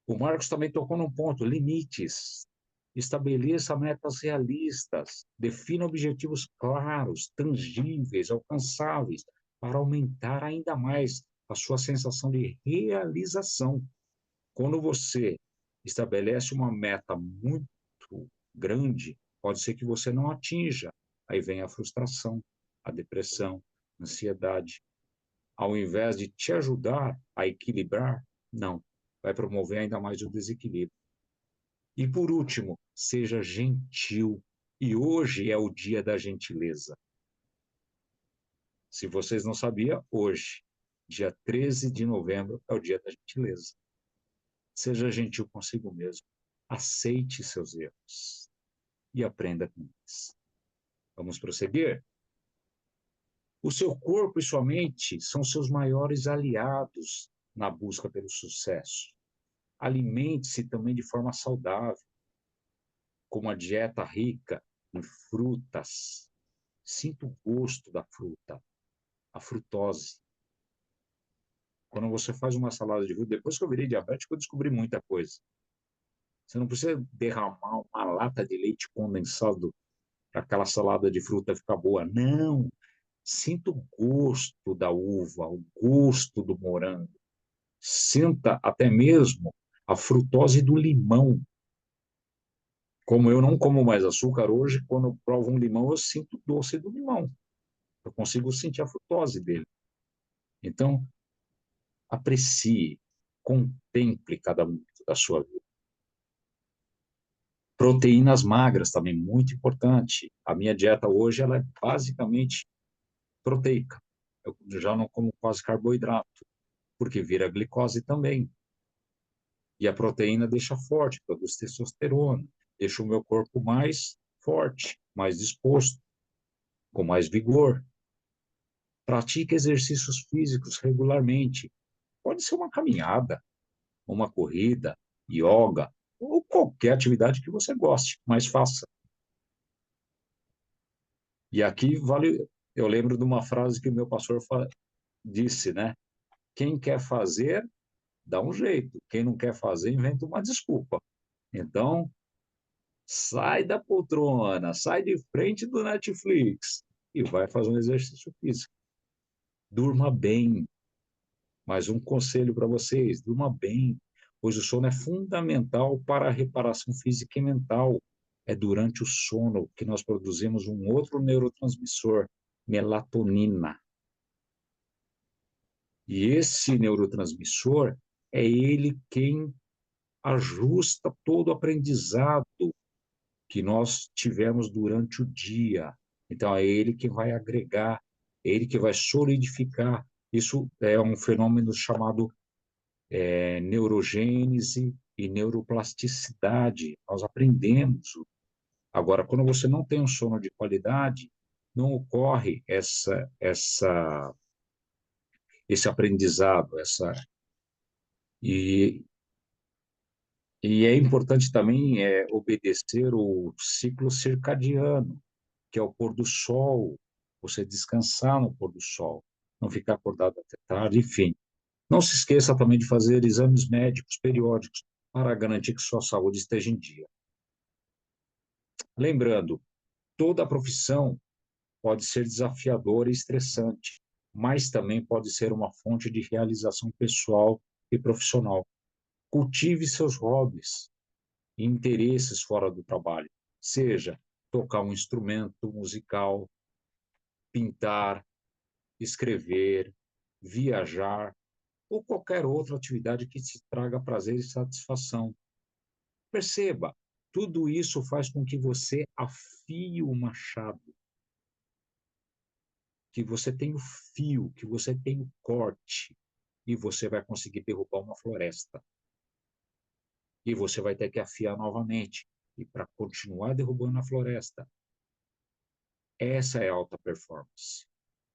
O Marcos também tocou num ponto, limites. Estabeleça metas realistas, defina objetivos claros, tangíveis, alcançáveis, para aumentar ainda mais a sua sensação de realização. Quando você estabelece uma meta muito grande, pode ser que você não atinja. Aí vem a frustração, a depressão, a ansiedade. Ao invés de te ajudar a equilibrar, não, vai promover ainda mais o desequilíbrio. E por último, seja gentil. E hoje é o dia da gentileza. Se vocês não sabiam, hoje, dia 13 de novembro, é o dia da gentileza. Seja gentil consigo mesmo. Aceite seus erros e aprenda com eles. Vamos prosseguir? O seu corpo e sua mente são seus maiores aliados na busca pelo sucesso. Alimente-se também de forma saudável, com uma dieta rica em frutas. Sinta o gosto da fruta, a frutose. Quando você faz uma salada de fruta, depois que eu virei diabético, eu descobri muita coisa. Você não precisa derramar uma lata de leite condensado para aquela salada de fruta ficar boa. Não! Sinta o gosto da uva, o gosto do morango. Sinta até mesmo a frutose do limão. Como eu não como mais açúcar hoje, quando eu provo um limão, eu sinto o doce do limão. Eu consigo sentir a frutose dele. Então, aprecie, contemple cada momento da sua vida. Proteínas magras também, muito importante. A minha dieta hoje ela é basicamente proteica. Eu já não como quase carboidrato, porque vira glicose também. E a proteína deixa forte, produz testosterona, deixa o meu corpo mais forte, mais disposto, com mais vigor. Pratique exercícios físicos regularmente. Pode ser uma caminhada, uma corrida, yoga, ou qualquer atividade que você goste, mas faça. E aqui vale, eu lembro de uma frase que o meu pastor disse, né? Quem quer fazer, dá um jeito. Quem não quer fazer, inventa uma desculpa. Então, Sai da poltrona, sai de frente do Netflix e vai fazer um exercício físico. Durma bem. Mais um conselho para vocês: durma bem, pois o sono é fundamental para a reparação física e mental. É durante o sono que nós produzimos um outro neurotransmissor, melatonina. E esse neurotransmissor é ele quem ajusta todo o aprendizado que nós tivemos durante o dia. Então, é ele que vai agregar, é ele que vai solidificar. Isso é um fenômeno chamado neurogênese e neuroplasticidade. Nós aprendemos. Agora, quando você não tem um sono de qualidade, não ocorre esse aprendizado, e, e é importante também obedecer o ciclo circadiano, que é o pôr do sol, você descansar no pôr do sol, não ficar acordado até tarde, enfim. Não se esqueça também de fazer exames médicos periódicos para garantir que sua saúde esteja em dia. Lembrando, toda profissão pode ser desafiadora e estressante, mas também pode ser uma fonte de realização pessoal e profissional. Cultive seus hobbies e interesses fora do trabalho, seja tocar um instrumento musical, pintar, escrever, viajar ou qualquer outra atividade que te traga prazer e satisfação. Perceba, tudo isso faz com que você afie o machado, que você tenha o fio, que você tenha o corte, e você vai conseguir derrubar uma floresta. E você vai ter que afiar novamente. E para continuar derrubando a floresta, essa é alta performance,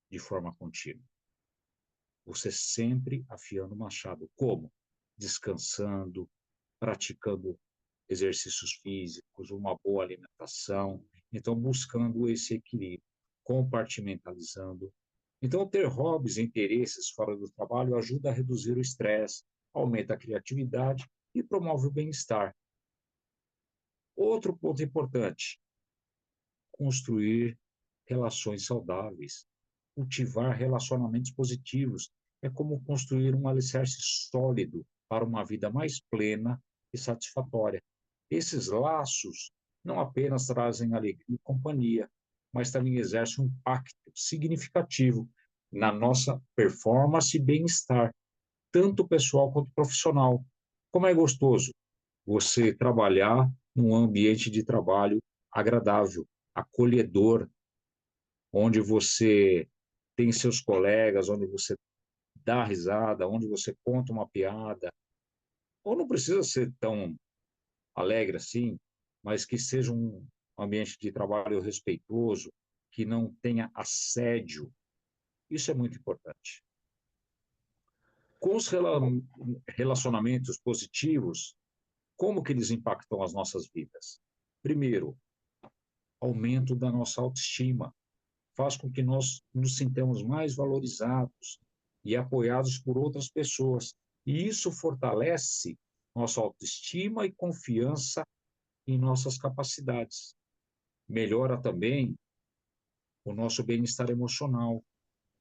de forma contínua. Você sempre afiando o machado. Como? Descansando, praticando exercícios físicos, uma boa alimentação. Então, buscando esse equilíbrio, compartimentalizando. Então, ter hobbies e interesses fora do trabalho ajuda a reduzir o estresse, aumenta a criatividade e promove o bem-estar. Outro ponto importante: construir relações saudáveis, cultivar relacionamentos positivos. É como construir um alicerce sólido para uma vida mais plena e satisfatória. Esses laços não apenas trazem alegria e companhia, mas também exercem um impacto significativo na nossa performance e bem-estar, tanto pessoal quanto profissional. Como é gostoso você trabalhar num ambiente de trabalho agradável, acolhedor, onde você tem seus colegas, onde você dá risada, onde você conta uma piada, ou não precisa ser tão alegre assim, mas que seja um ambiente de trabalho respeitoso, que não tenha assédio. Isso é muito importante. Com os relacionamentos positivos, como que eles impactam as nossas vidas? Primeiro, aumento da nossa autoestima, faz com que nós nos sintamos mais valorizados e apoiados por outras pessoas. E isso fortalece nossa autoestima e confiança em nossas capacidades. Melhora também o nosso bem-estar emocional,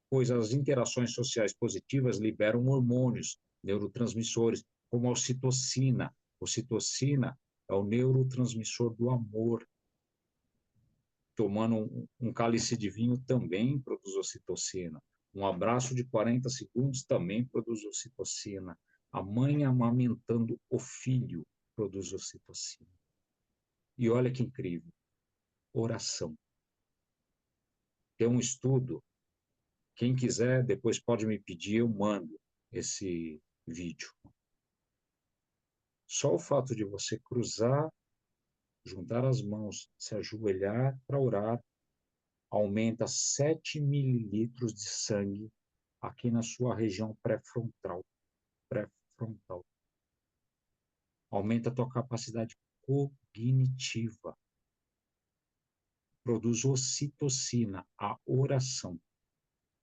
pois as interações sociais positivas liberam hormônios, neurotransmissores, como a ocitocina. Ocitocina é o neurotransmissor do amor. Tomando um cálice de vinho também produz ocitocina. Um abraço de 40 segundos também produz ocitocina. A mãe amamentando o filho produz ocitocina. E olha que incrível, oração. Tem um estudo, quem quiser depois pode me pedir, eu mando esse vídeo. Só o fato de você cruzar, juntar as mãos, se ajoelhar para orar, aumenta 7 mililitros de sangue aqui na sua região pré-frontal. Pré-frontal. Aumenta a tua capacidade cognitiva. Produz ocitocina, a oração,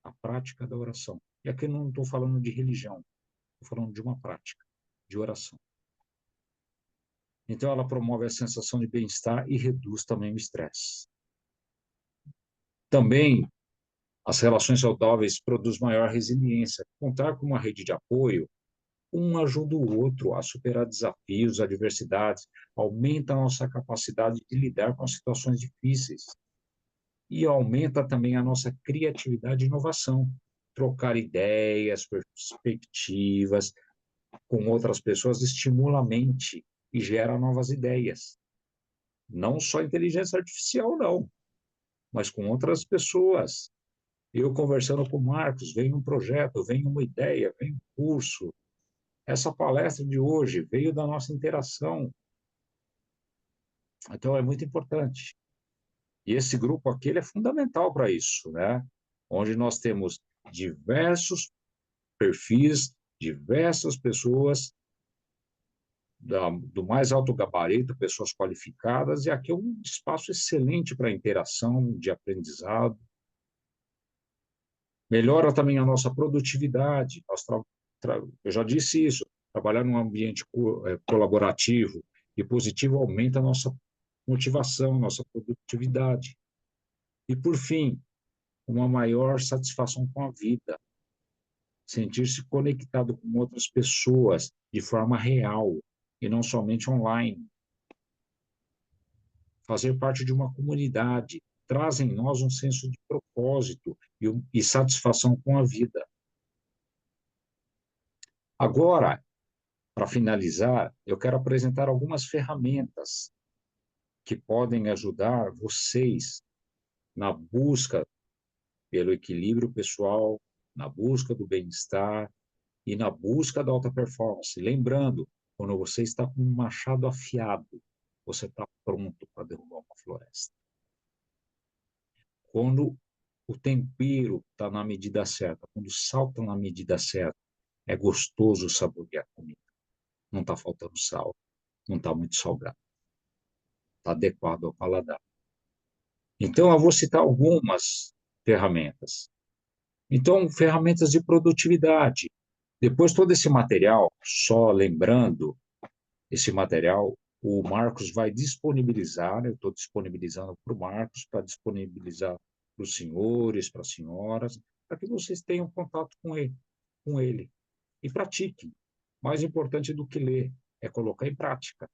a prática da oração. E aqui eu não estou falando de religião, estou falando de uma prática de oração. Então, ela promove a sensação de bem-estar e reduz também o estresse. Também, as relações saudáveis produzem maior resiliência. Contar com uma rede de apoio, um ajuda o outro a superar desafios, adversidades, aumenta a nossa capacidade de lidar com situações difíceis e aumenta também a nossa criatividade e inovação. Trocar ideias, perspectivas com outras pessoas estimula a mente e gera novas ideias. Não só inteligência artificial, não, mas com outras pessoas. Eu conversando com o Marcos, vem um projeto, vem uma ideia, vem um curso. Essa palestra de hoje veio da nossa interação. Então, é muito importante. E esse grupo aqui ele é fundamental para isso, né? Onde nós temos diversos perfis, diversas pessoas do mais alto gabarito, pessoas qualificadas, e aqui é um espaço excelente para interação, de aprendizado. Melhora também a nossa produtividade. Eu já disse isso, trabalhar num ambiente colaborativo e positivo aumenta a nossa motivação, nossa produtividade. E, por fim, uma maior satisfação com a vida. Sentir-se conectado com outras pessoas de forma real e não somente online. Fazer parte de uma comunidade traz em nós um senso de propósito e satisfação com a vida. Agora, para finalizar, eu quero apresentar algumas ferramentas que podem ajudar vocês na busca pelo equilíbrio pessoal, na busca do bem-estar e na busca da alta performance. Lembrando, quando você está com um machado afiado, você está pronto para derrubar uma floresta. Quando o tempero está na medida certa, quando o sal está na medida certa, é gostoso saborear a comida. Não está faltando sal, não está muito salgado. Está adequado ao paladar. Então, eu vou citar algumas ferramentas. Então, ferramentas de produtividade. Depois, todo esse material, só lembrando, esse material o Marcos vai disponibilizar, eu estou disponibilizando para o Marcos, para disponibilizar para os senhores, para as senhoras, para que vocês tenham contato com ele e pratiquem. Mais importante do que ler é colocar em prática.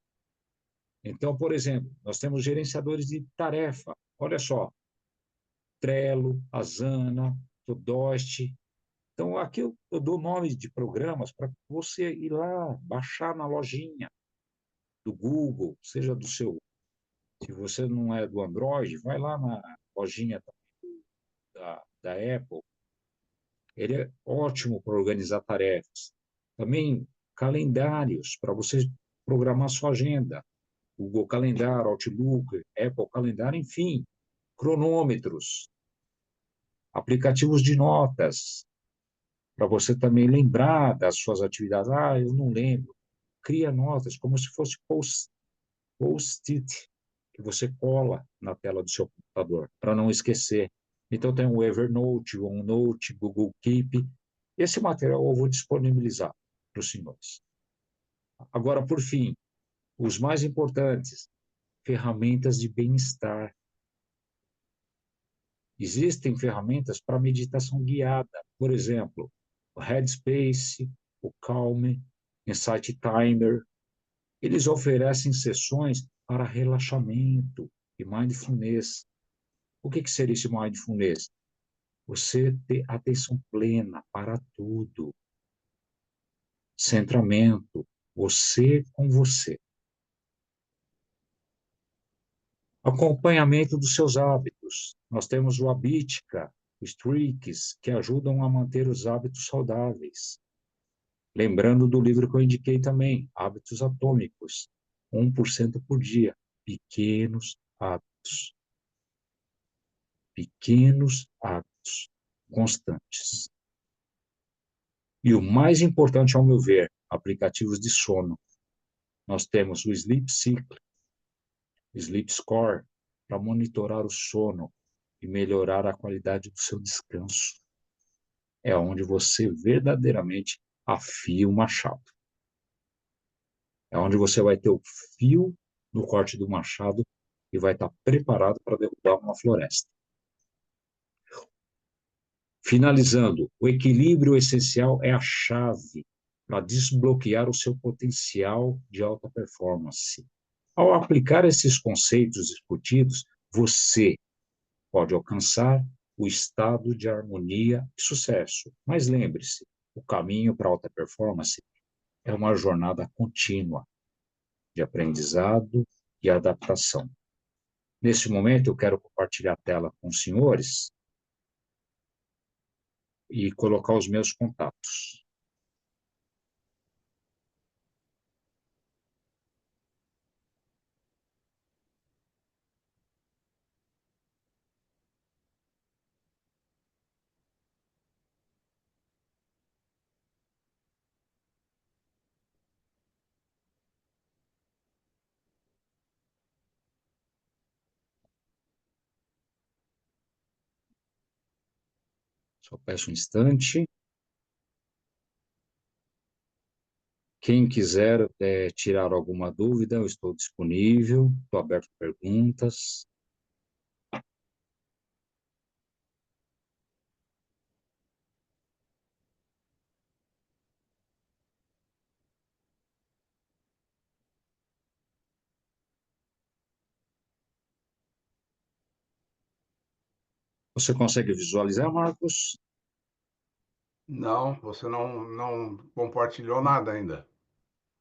Então, por exemplo, nós temos gerenciadores de tarefa. Olha só, Trello, Asana, Todoist. Então, aqui eu dou nomes de programas para você ir lá, baixar na lojinha do Google, seja do seu. Se você não é do Android, vai lá na lojinha da Apple. Ele é ótimo para organizar tarefas. Também calendários, para você programar sua agenda. Google Calendário, Outlook, Apple Calendário, enfim, cronômetros, aplicativos de notas, para você também lembrar das suas atividades. Ah, eu não lembro. Cria notas, como se fosse post-it, que você cola na tela do seu computador, para não esquecer. Então, tem o Evernote, o OneNote, Google Keep. Esse material eu vou disponibilizar para os senhores. Agora, por fim, os mais importantes, ferramentas de bem-estar. Existem ferramentas para meditação guiada, por exemplo, o Headspace, o Calm, Insight Timer. Eles oferecem sessões para relaxamento e mindfulness. O que seria esse mindfulness? Você ter atenção plena para tudo. Centramento, você com você. Acompanhamento dos seus hábitos. Nós temos o Habitica, os Streaks, que ajudam a manter os hábitos saudáveis. Lembrando do livro que eu indiquei também, Hábitos Atômicos, 1% por dia. Pequenos hábitos. Pequenos hábitos constantes. E o mais importante, ao meu ver, aplicativos de sono. Nós temos o Sleep Cycle, Sleep Score, para monitorar o sono e melhorar a qualidade do seu descanso. É onde você verdadeiramente afia o machado. É onde você vai ter o fio do corte do machado e vai estar preparado para derrubar uma floresta. Finalizando, o equilíbrio essencial é a chave para desbloquear o seu potencial de alta performance. Ao aplicar esses conceitos discutidos, você pode alcançar o estado de harmonia e sucesso. Mas lembre-se, o caminho para a alta performance é uma jornada contínua de aprendizado e adaptação. Neste momento, eu quero compartilhar a tela com os senhores e colocar os meus contatos. Só peço um instante. Quem quiser tirar alguma dúvida, eu estou disponível, estou aberto a perguntas. Você consegue visualizar, Marcos? Não, você não compartilhou nada ainda.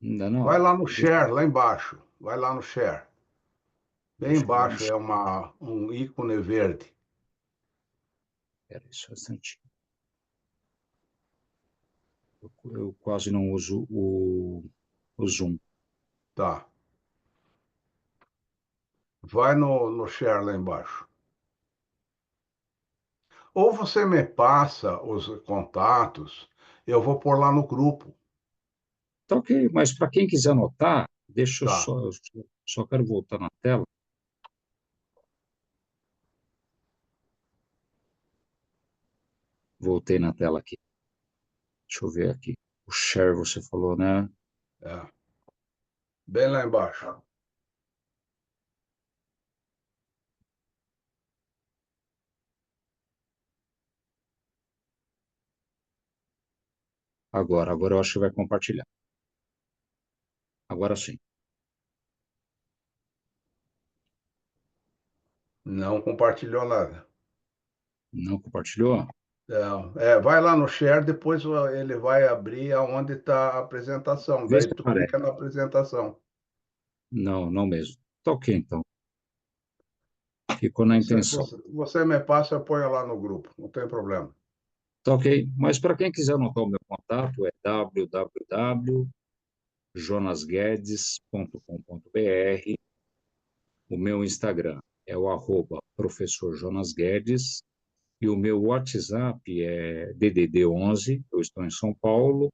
Ainda Vai não. lá no share, lá embaixo. Vai lá no share. Bem Deixa eu ver. embaixo é um ícone verde. Espera aí só um instantinho. Eu quase não uso o Zoom. Tá. Vai no share lá embaixo. Ou você me passa os contatos, eu vou pôr lá no grupo. Tá ok, mas para quem quiser anotar, deixa Tá. eu só quero voltar na tela. Voltei na tela aqui. Deixa eu ver aqui. O share você falou, né? É. Bem lá embaixo. Agora eu acho que vai compartilhar. Agora sim. Não compartilhou nada. Não compartilhou? Vai lá no share, depois ele vai abrir aonde está a apresentação. Vê Daí se tu aparece. clica na apresentação. Não, não mesmo. Tá ok, então. Ficou na intenção. Você me passa, eu ponho lá no grupo. Não tem problema. Tá ok. Mas para quem quiser anotar o meu contato, é www.jonasguedes.com.br. O meu Instagram é o @professor Jonas Guedes. E o meu WhatsApp é DDD 11, eu estou em São Paulo,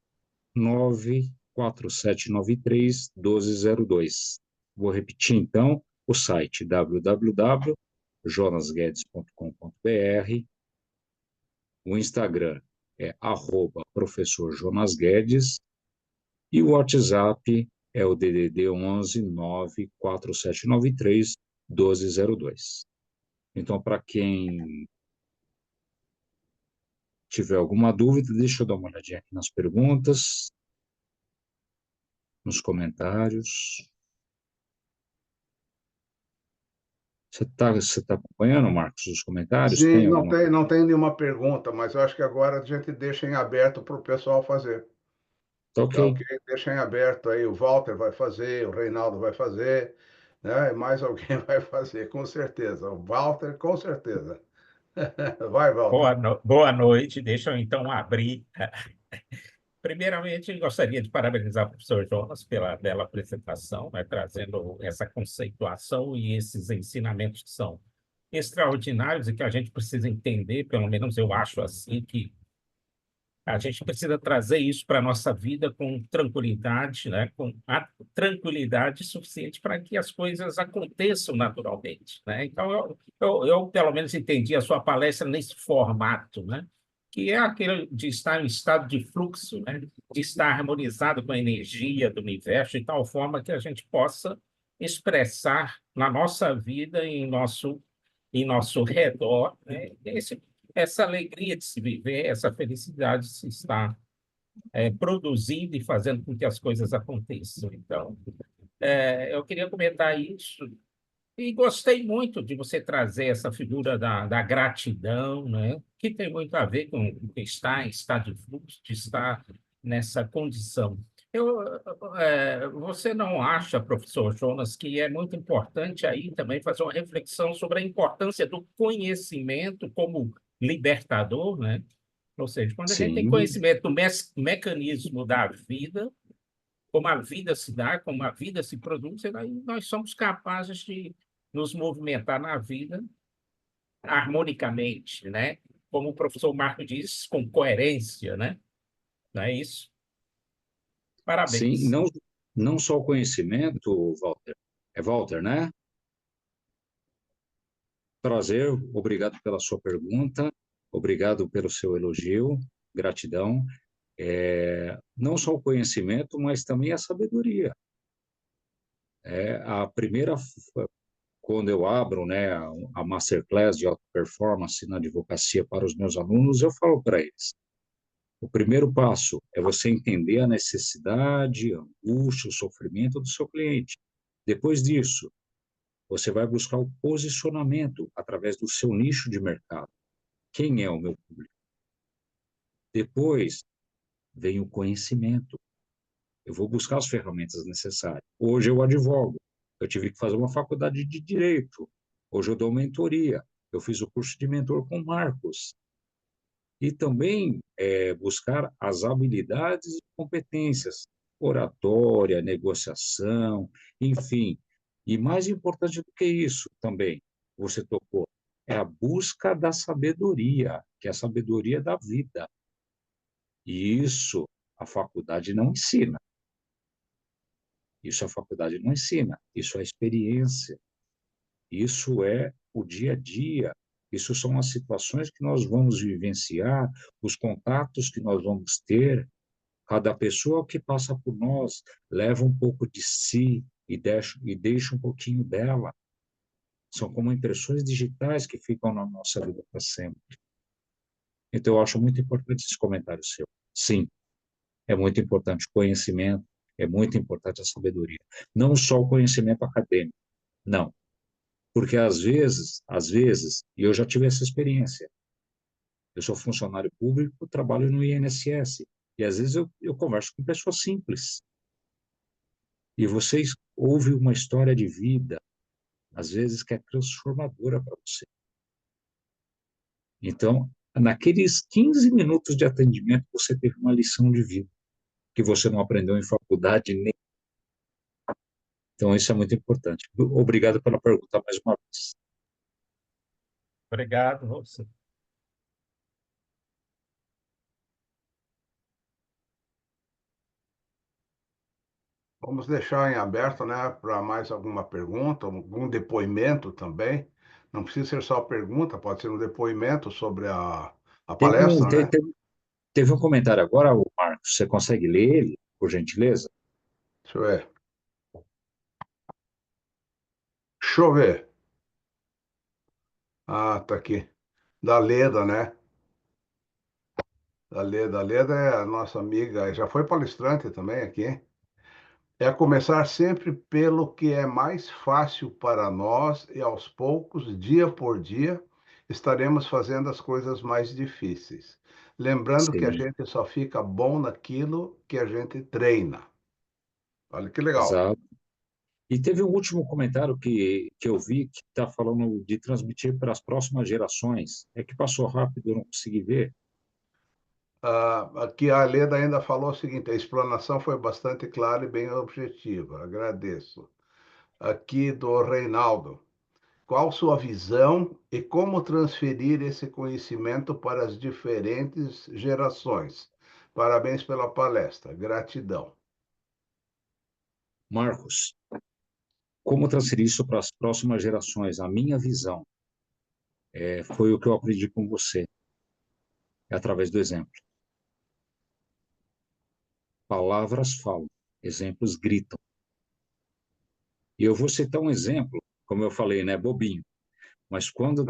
94793-1202. Vou repetir então o site www.jonasguedes.com.br, o Instagram é @professor Jonas Guedes e o WhatsApp é o DDD 11 94793-1202. Então, para quem tiver alguma dúvida, deixa eu dar uma olhadinha aqui nas perguntas, nos comentários. Você tá acompanhando, Marcos, os comentários? Sim, Tem alguma coisa? não tem nenhuma pergunta, mas eu acho que agora a gente deixa em aberto para o pessoal fazer. Tá Tá ok. ok? Deixa em aberto aí. O Walter vai fazer, o Reinaldo vai fazer, né? E mais alguém vai fazer, com certeza. O Walter, com certeza. Vai, Walter. Boa noite. Deixa eu então abrir. Primeiramente, gostaria de parabenizar o professor Jonas pela bela apresentação, né, trazendo essa conceituação e esses ensinamentos que são extraordinários e que a gente precisa entender, pelo menos eu acho assim, que a gente precisa trazer isso para a nossa vida com tranquilidade, né? Com a tranquilidade suficiente para que as coisas aconteçam naturalmente, né? Então, eu, pelo menos, entendi a sua palestra nesse formato, né? que é aquele de estar em estado de fluxo, né? De estar harmonizado com a energia do universo, de tal forma que a gente possa expressar na nossa vida, em nosso redor, né? Essa alegria de se viver, essa felicidade de se estar produzindo e fazendo com que as coisas aconteçam. Então, eu queria comentar isso. E gostei muito de você trazer essa figura da gratidão, né? Que tem muito a ver com o que está de fluxo, de estar nessa condição. Você não acha, professor Jonas, que é muito importante aí também fazer uma reflexão sobre a importância do conhecimento como libertador, né? Ou seja, quando a gente tem Sim, conhecimento do mecanismo da vida, como a vida se dá, como a vida se produz, aí nós somos capazes de nos movimentar na vida harmonicamente, né? Como o professor Marco diz, com coerência, né? Não é isso? sim, Parabéns. não só o conhecimento, Walter, é Walter, né? Prazer, obrigado pela sua pergunta, obrigado pelo seu elogio, gratidão. Não só o conhecimento, mas também a sabedoria. A primeira, quando eu abro, né, a masterclass de alta performance na advocacia para os meus alunos, eu falo para eles: o primeiro passo é você entender a necessidade, a angústia, o sofrimento do seu cliente. Depois disso, você vai buscar o posicionamento através do seu nicho de mercado. Quem é o meu público? Depois vem o conhecimento. Eu vou buscar as ferramentas necessárias. Hoje eu advogo. Eu tive que fazer uma faculdade de direito. Hoje eu dou mentoria. Eu fiz o curso de mentor com Marcos. E também buscar as habilidades e competências, oratória, negociação, enfim. E mais importante do que isso também, você tocou, é a busca da sabedoria, que é a sabedoria da vida. E isso a faculdade não ensina. Isso a faculdade não ensina. Isso é experiência. Isso é o dia a dia. Isso são as situações que nós vamos vivenciar, os contatos que nós vamos ter. Cada pessoa que passa por nós leva um pouco de si e deixa um pouquinho dela. São como impressões digitais que ficam na nossa vida para sempre. Então, eu acho muito importante esse comentário seu. Sim, é muito importante o conhecimento, é muito importante a sabedoria. Não só o conhecimento acadêmico, não. Porque às vezes, e eu já tive essa experiência, eu sou funcionário público, trabalho no INSS, e às vezes eu converso com pessoas simples, e vocês ouvem uma história de vida, às vezes que é transformadora para você. Então, naqueles 15 minutos de atendimento, você teve uma lição de vida, que você não aprendeu em faculdade nem. Então, isso é muito importante. Obrigado pela pergunta mais uma vez. Obrigado, você. Vamos deixar em aberto, né, para mais alguma pergunta, algum depoimento também. Não precisa ser só pergunta, pode ser um depoimento sobre a Teve um, palestra, te- né? teve, teve um comentário agora, o Marcos, você consegue ler ele, por gentileza? Deixa eu ver. Deixa eu ver. Ah, tá aqui. Da Leda, né? Da Leda é a nossa amiga, já foi palestrante também aqui. É começar sempre pelo que é mais fácil para nós e aos poucos, dia por dia, estaremos fazendo as coisas mais difíceis. Lembrando que a Sim, gente só fica bom naquilo que a gente treina. Olha que legal. exato. E teve um último comentário que eu vi que está falando de transmitir para as próximas gerações. É que passou rápido, eu não consegui ver. Aqui a Leda ainda falou o seguinte: a explanação foi bastante clara e bem objetiva. Agradeço. Aqui do Reinaldo. Qual sua visão e como transferir esse conhecimento para as diferentes gerações? Parabéns pela palestra. Gratidão. Marcos, como transferir isso para as próximas gerações? A minha visão foi o que eu aprendi com você. É através do exemplo. Palavras falam, exemplos gritam. E eu vou citar um exemplo, como eu falei, né, bobinho, mas quando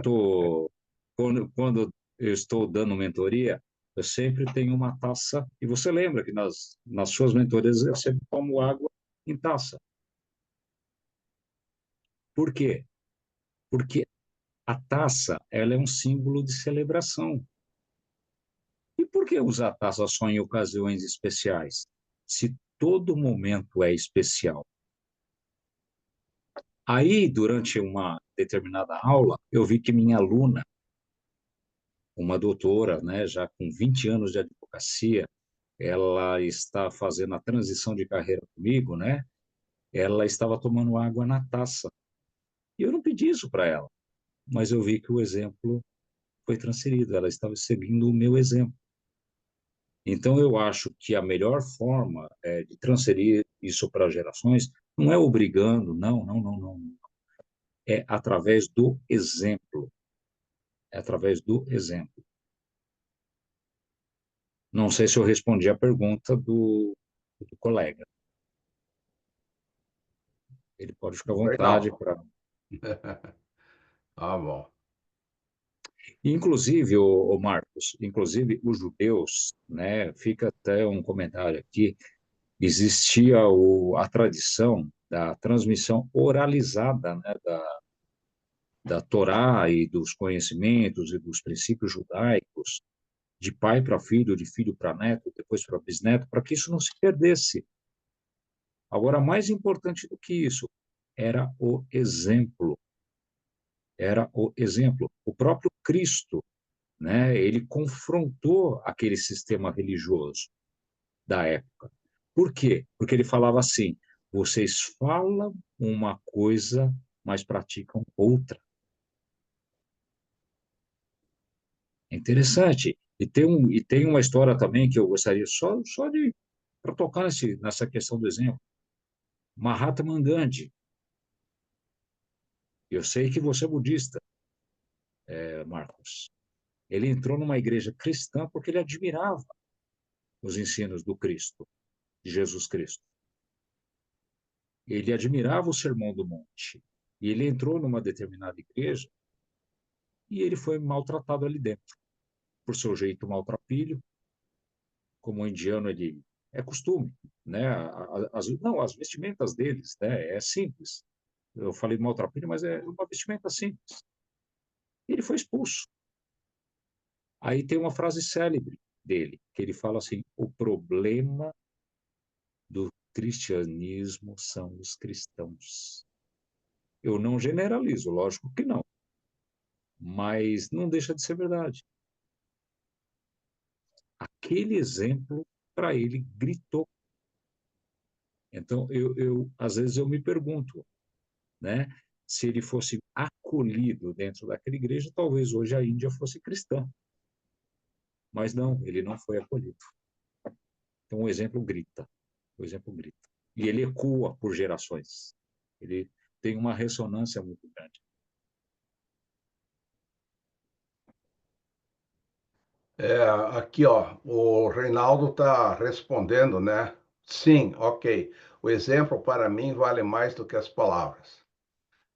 eu estou dando mentoria, eu sempre tenho uma taça, e você lembra que nas suas mentorias eu sempre tomo água em taça. Por quê? Porque a taça, ela é um símbolo de celebração. E por que usar a taça só em ocasiões especiais? Se todo momento é especial. Aí, durante uma determinada aula, eu vi que minha aluna, uma doutora, né, já com 20 anos de advocacia, ela está fazendo a transição de carreira comigo, né? Ela estava tomando água na taça. E eu não pedi isso para ela, mas eu vi que o exemplo foi transferido, ela estava seguindo o meu exemplo. Então, eu acho que a melhor forma de transferir isso para gerações não é obrigando, não, não, não, não. É através do exemplo. É através do exemplo. Não sei se eu respondi a pergunta do colega. Ele pode ficar à vontade Reinaldo. para. Ah, bom. Inclusive, o Marcos, inclusive os judeus, né? Fica até um comentário aqui. Existia a tradição da transmissão oralizada, né, da Torá e dos conhecimentos e dos princípios judaicos, de pai para filho, de filho para neto, depois para bisneto, para que isso não se perdesse. Agora, mais importante do que isso, era o exemplo. Era o exemplo. O próprio Cristo, né, ele confrontou aquele sistema religioso da época. Por quê? Porque ele falava assim: vocês falam uma coisa, mas praticam outra. É interessante. E tem uma história também que eu gostaria só de para tocar nessa questão do exemplo. Mahatma Gandhi. Eu sei que você é budista, Marcos. Ele entrou numa igreja cristã porque ele admirava os ensinos do Cristo, de Jesus Cristo. Ele admirava o Sermão do Monte. E ele entrou numa determinada igreja e ele foi maltratado ali dentro, por seu jeito maltrapilho, como o indiano ele é costume, né? Não, as vestimentas deles, né? É simples. Eu falei maltrapilho, mas é uma vestimenta simples. Ele foi expulso. Aí tem uma frase célebre dele, que ele fala assim: o problema do cristianismo são os cristãos. Eu não generalizo, lógico que não, mas não deixa de ser verdade. Aquele exemplo, para ele, gritou. Então, às vezes eu me pergunto, né, se ele fosse acolhido dentro daquela igreja, talvez hoje a Índia fosse cristã. Mas não, ele não foi acolhido. Então, o exemplo grita. O exemplo grita. E ele ecoa por gerações. Ele tem uma ressonância muito grande. É, aqui, ó, o Reinaldo está respondendo, né? Sim, ok. O exemplo para mim vale mais do que as palavras,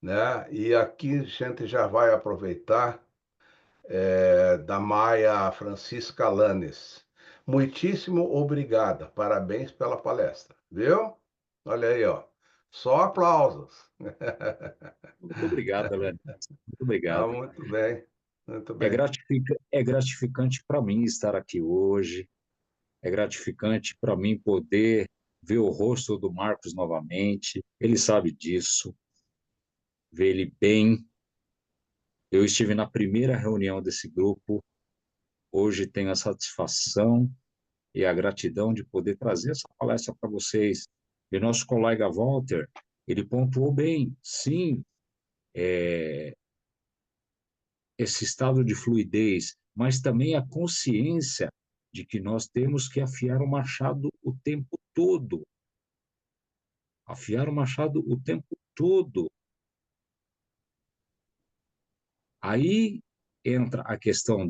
né? E aqui a gente já vai aproveitar da Maia Francisca Lanes. Muitíssimo obrigada, parabéns pela palestra, viu? Olha aí, ó, só aplausos. Muito obrigado, Helena. Muito Ah, obrigado. muito bem, muito É, bem. é gratificante para mim estar aqui hoje. É gratificante para mim poder ver o rosto do Marcos novamente. Ele sabe disso, ver ele bem. Eu estive na primeira reunião desse grupo. Hoje tenho a satisfação e a gratidão de poder trazer essa palestra para vocês. E nosso colega Walter, ele pontuou bem, sim, esse estado de fluidez, mas também a consciência de que nós temos que afiar o machado o tempo todo. Afiar o machado o tempo todo. Aí entra a questão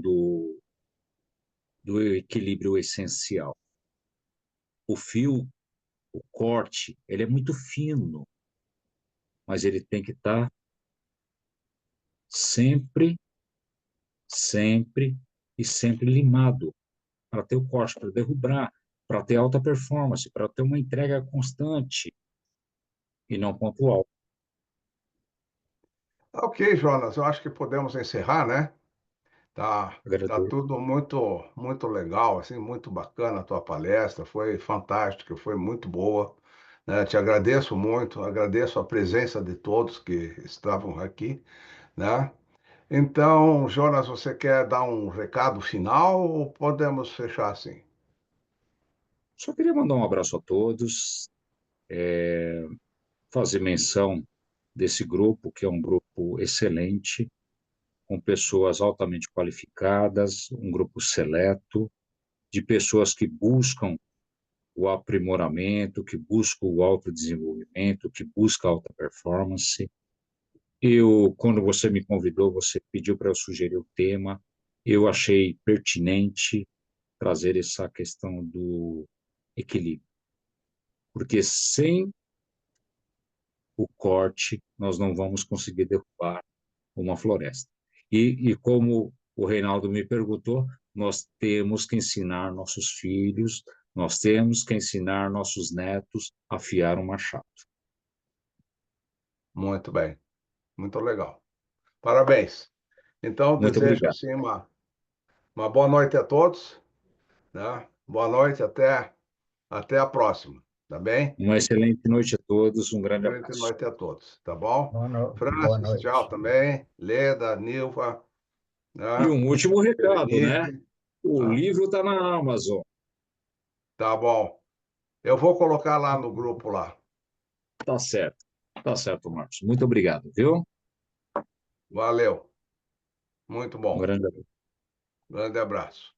do equilíbrio essencial. O fio, o corte, ele é muito fino, mas ele tem que estar sempre, sempre e sempre limado para ter o corte, para derrubar, para ter alta performance, para ter uma entrega constante e não pontual. Ok, Jonas, eu acho que podemos encerrar, né? Tá Agradeço. tudo muito legal, assim, muito bacana a tua palestra, foi fantástica, foi muito boa, né? Te agradeço muito, agradeço a presença de todos que estavam aqui, né? Então, Jonas, você quer dar um recado final ou podemos fechar assim? Só queria mandar um abraço a todos, fazer menção desse grupo, que é um grupo excelente, com pessoas altamente qualificadas, um grupo seleto, de pessoas que buscam o aprimoramento, que buscam o autodesenvolvimento, que buscam alta performance. Quando você me convidou, você pediu para eu sugerir o tema, eu achei pertinente trazer essa questão do equilíbrio, porque sem o corte nós não vamos conseguir derrubar uma floresta. E como o Reinaldo me perguntou, nós temos que ensinar nossos filhos, nós temos que ensinar nossos netos a afiar um machado. Muito bem, muito legal. Parabéns. Então, Muito desejo obrigado. assim uma boa noite a todos, né? Boa noite, até a próxima, tá bem? Uma excelente noite a todos, um grande Excelente abraço. noite a todos, tá bom? Boa Francis, tchau noite. também. Leda, Nilva, E né? um último recado, né? Berenice. O Ah, livro está na Amazon. tá bom. Eu vou colocar lá no grupo lá. Tá certo. Tá certo, Marcos. Muito obrigado, viu? Valeu. Muito Um bom. grande abraço. Grande abraço.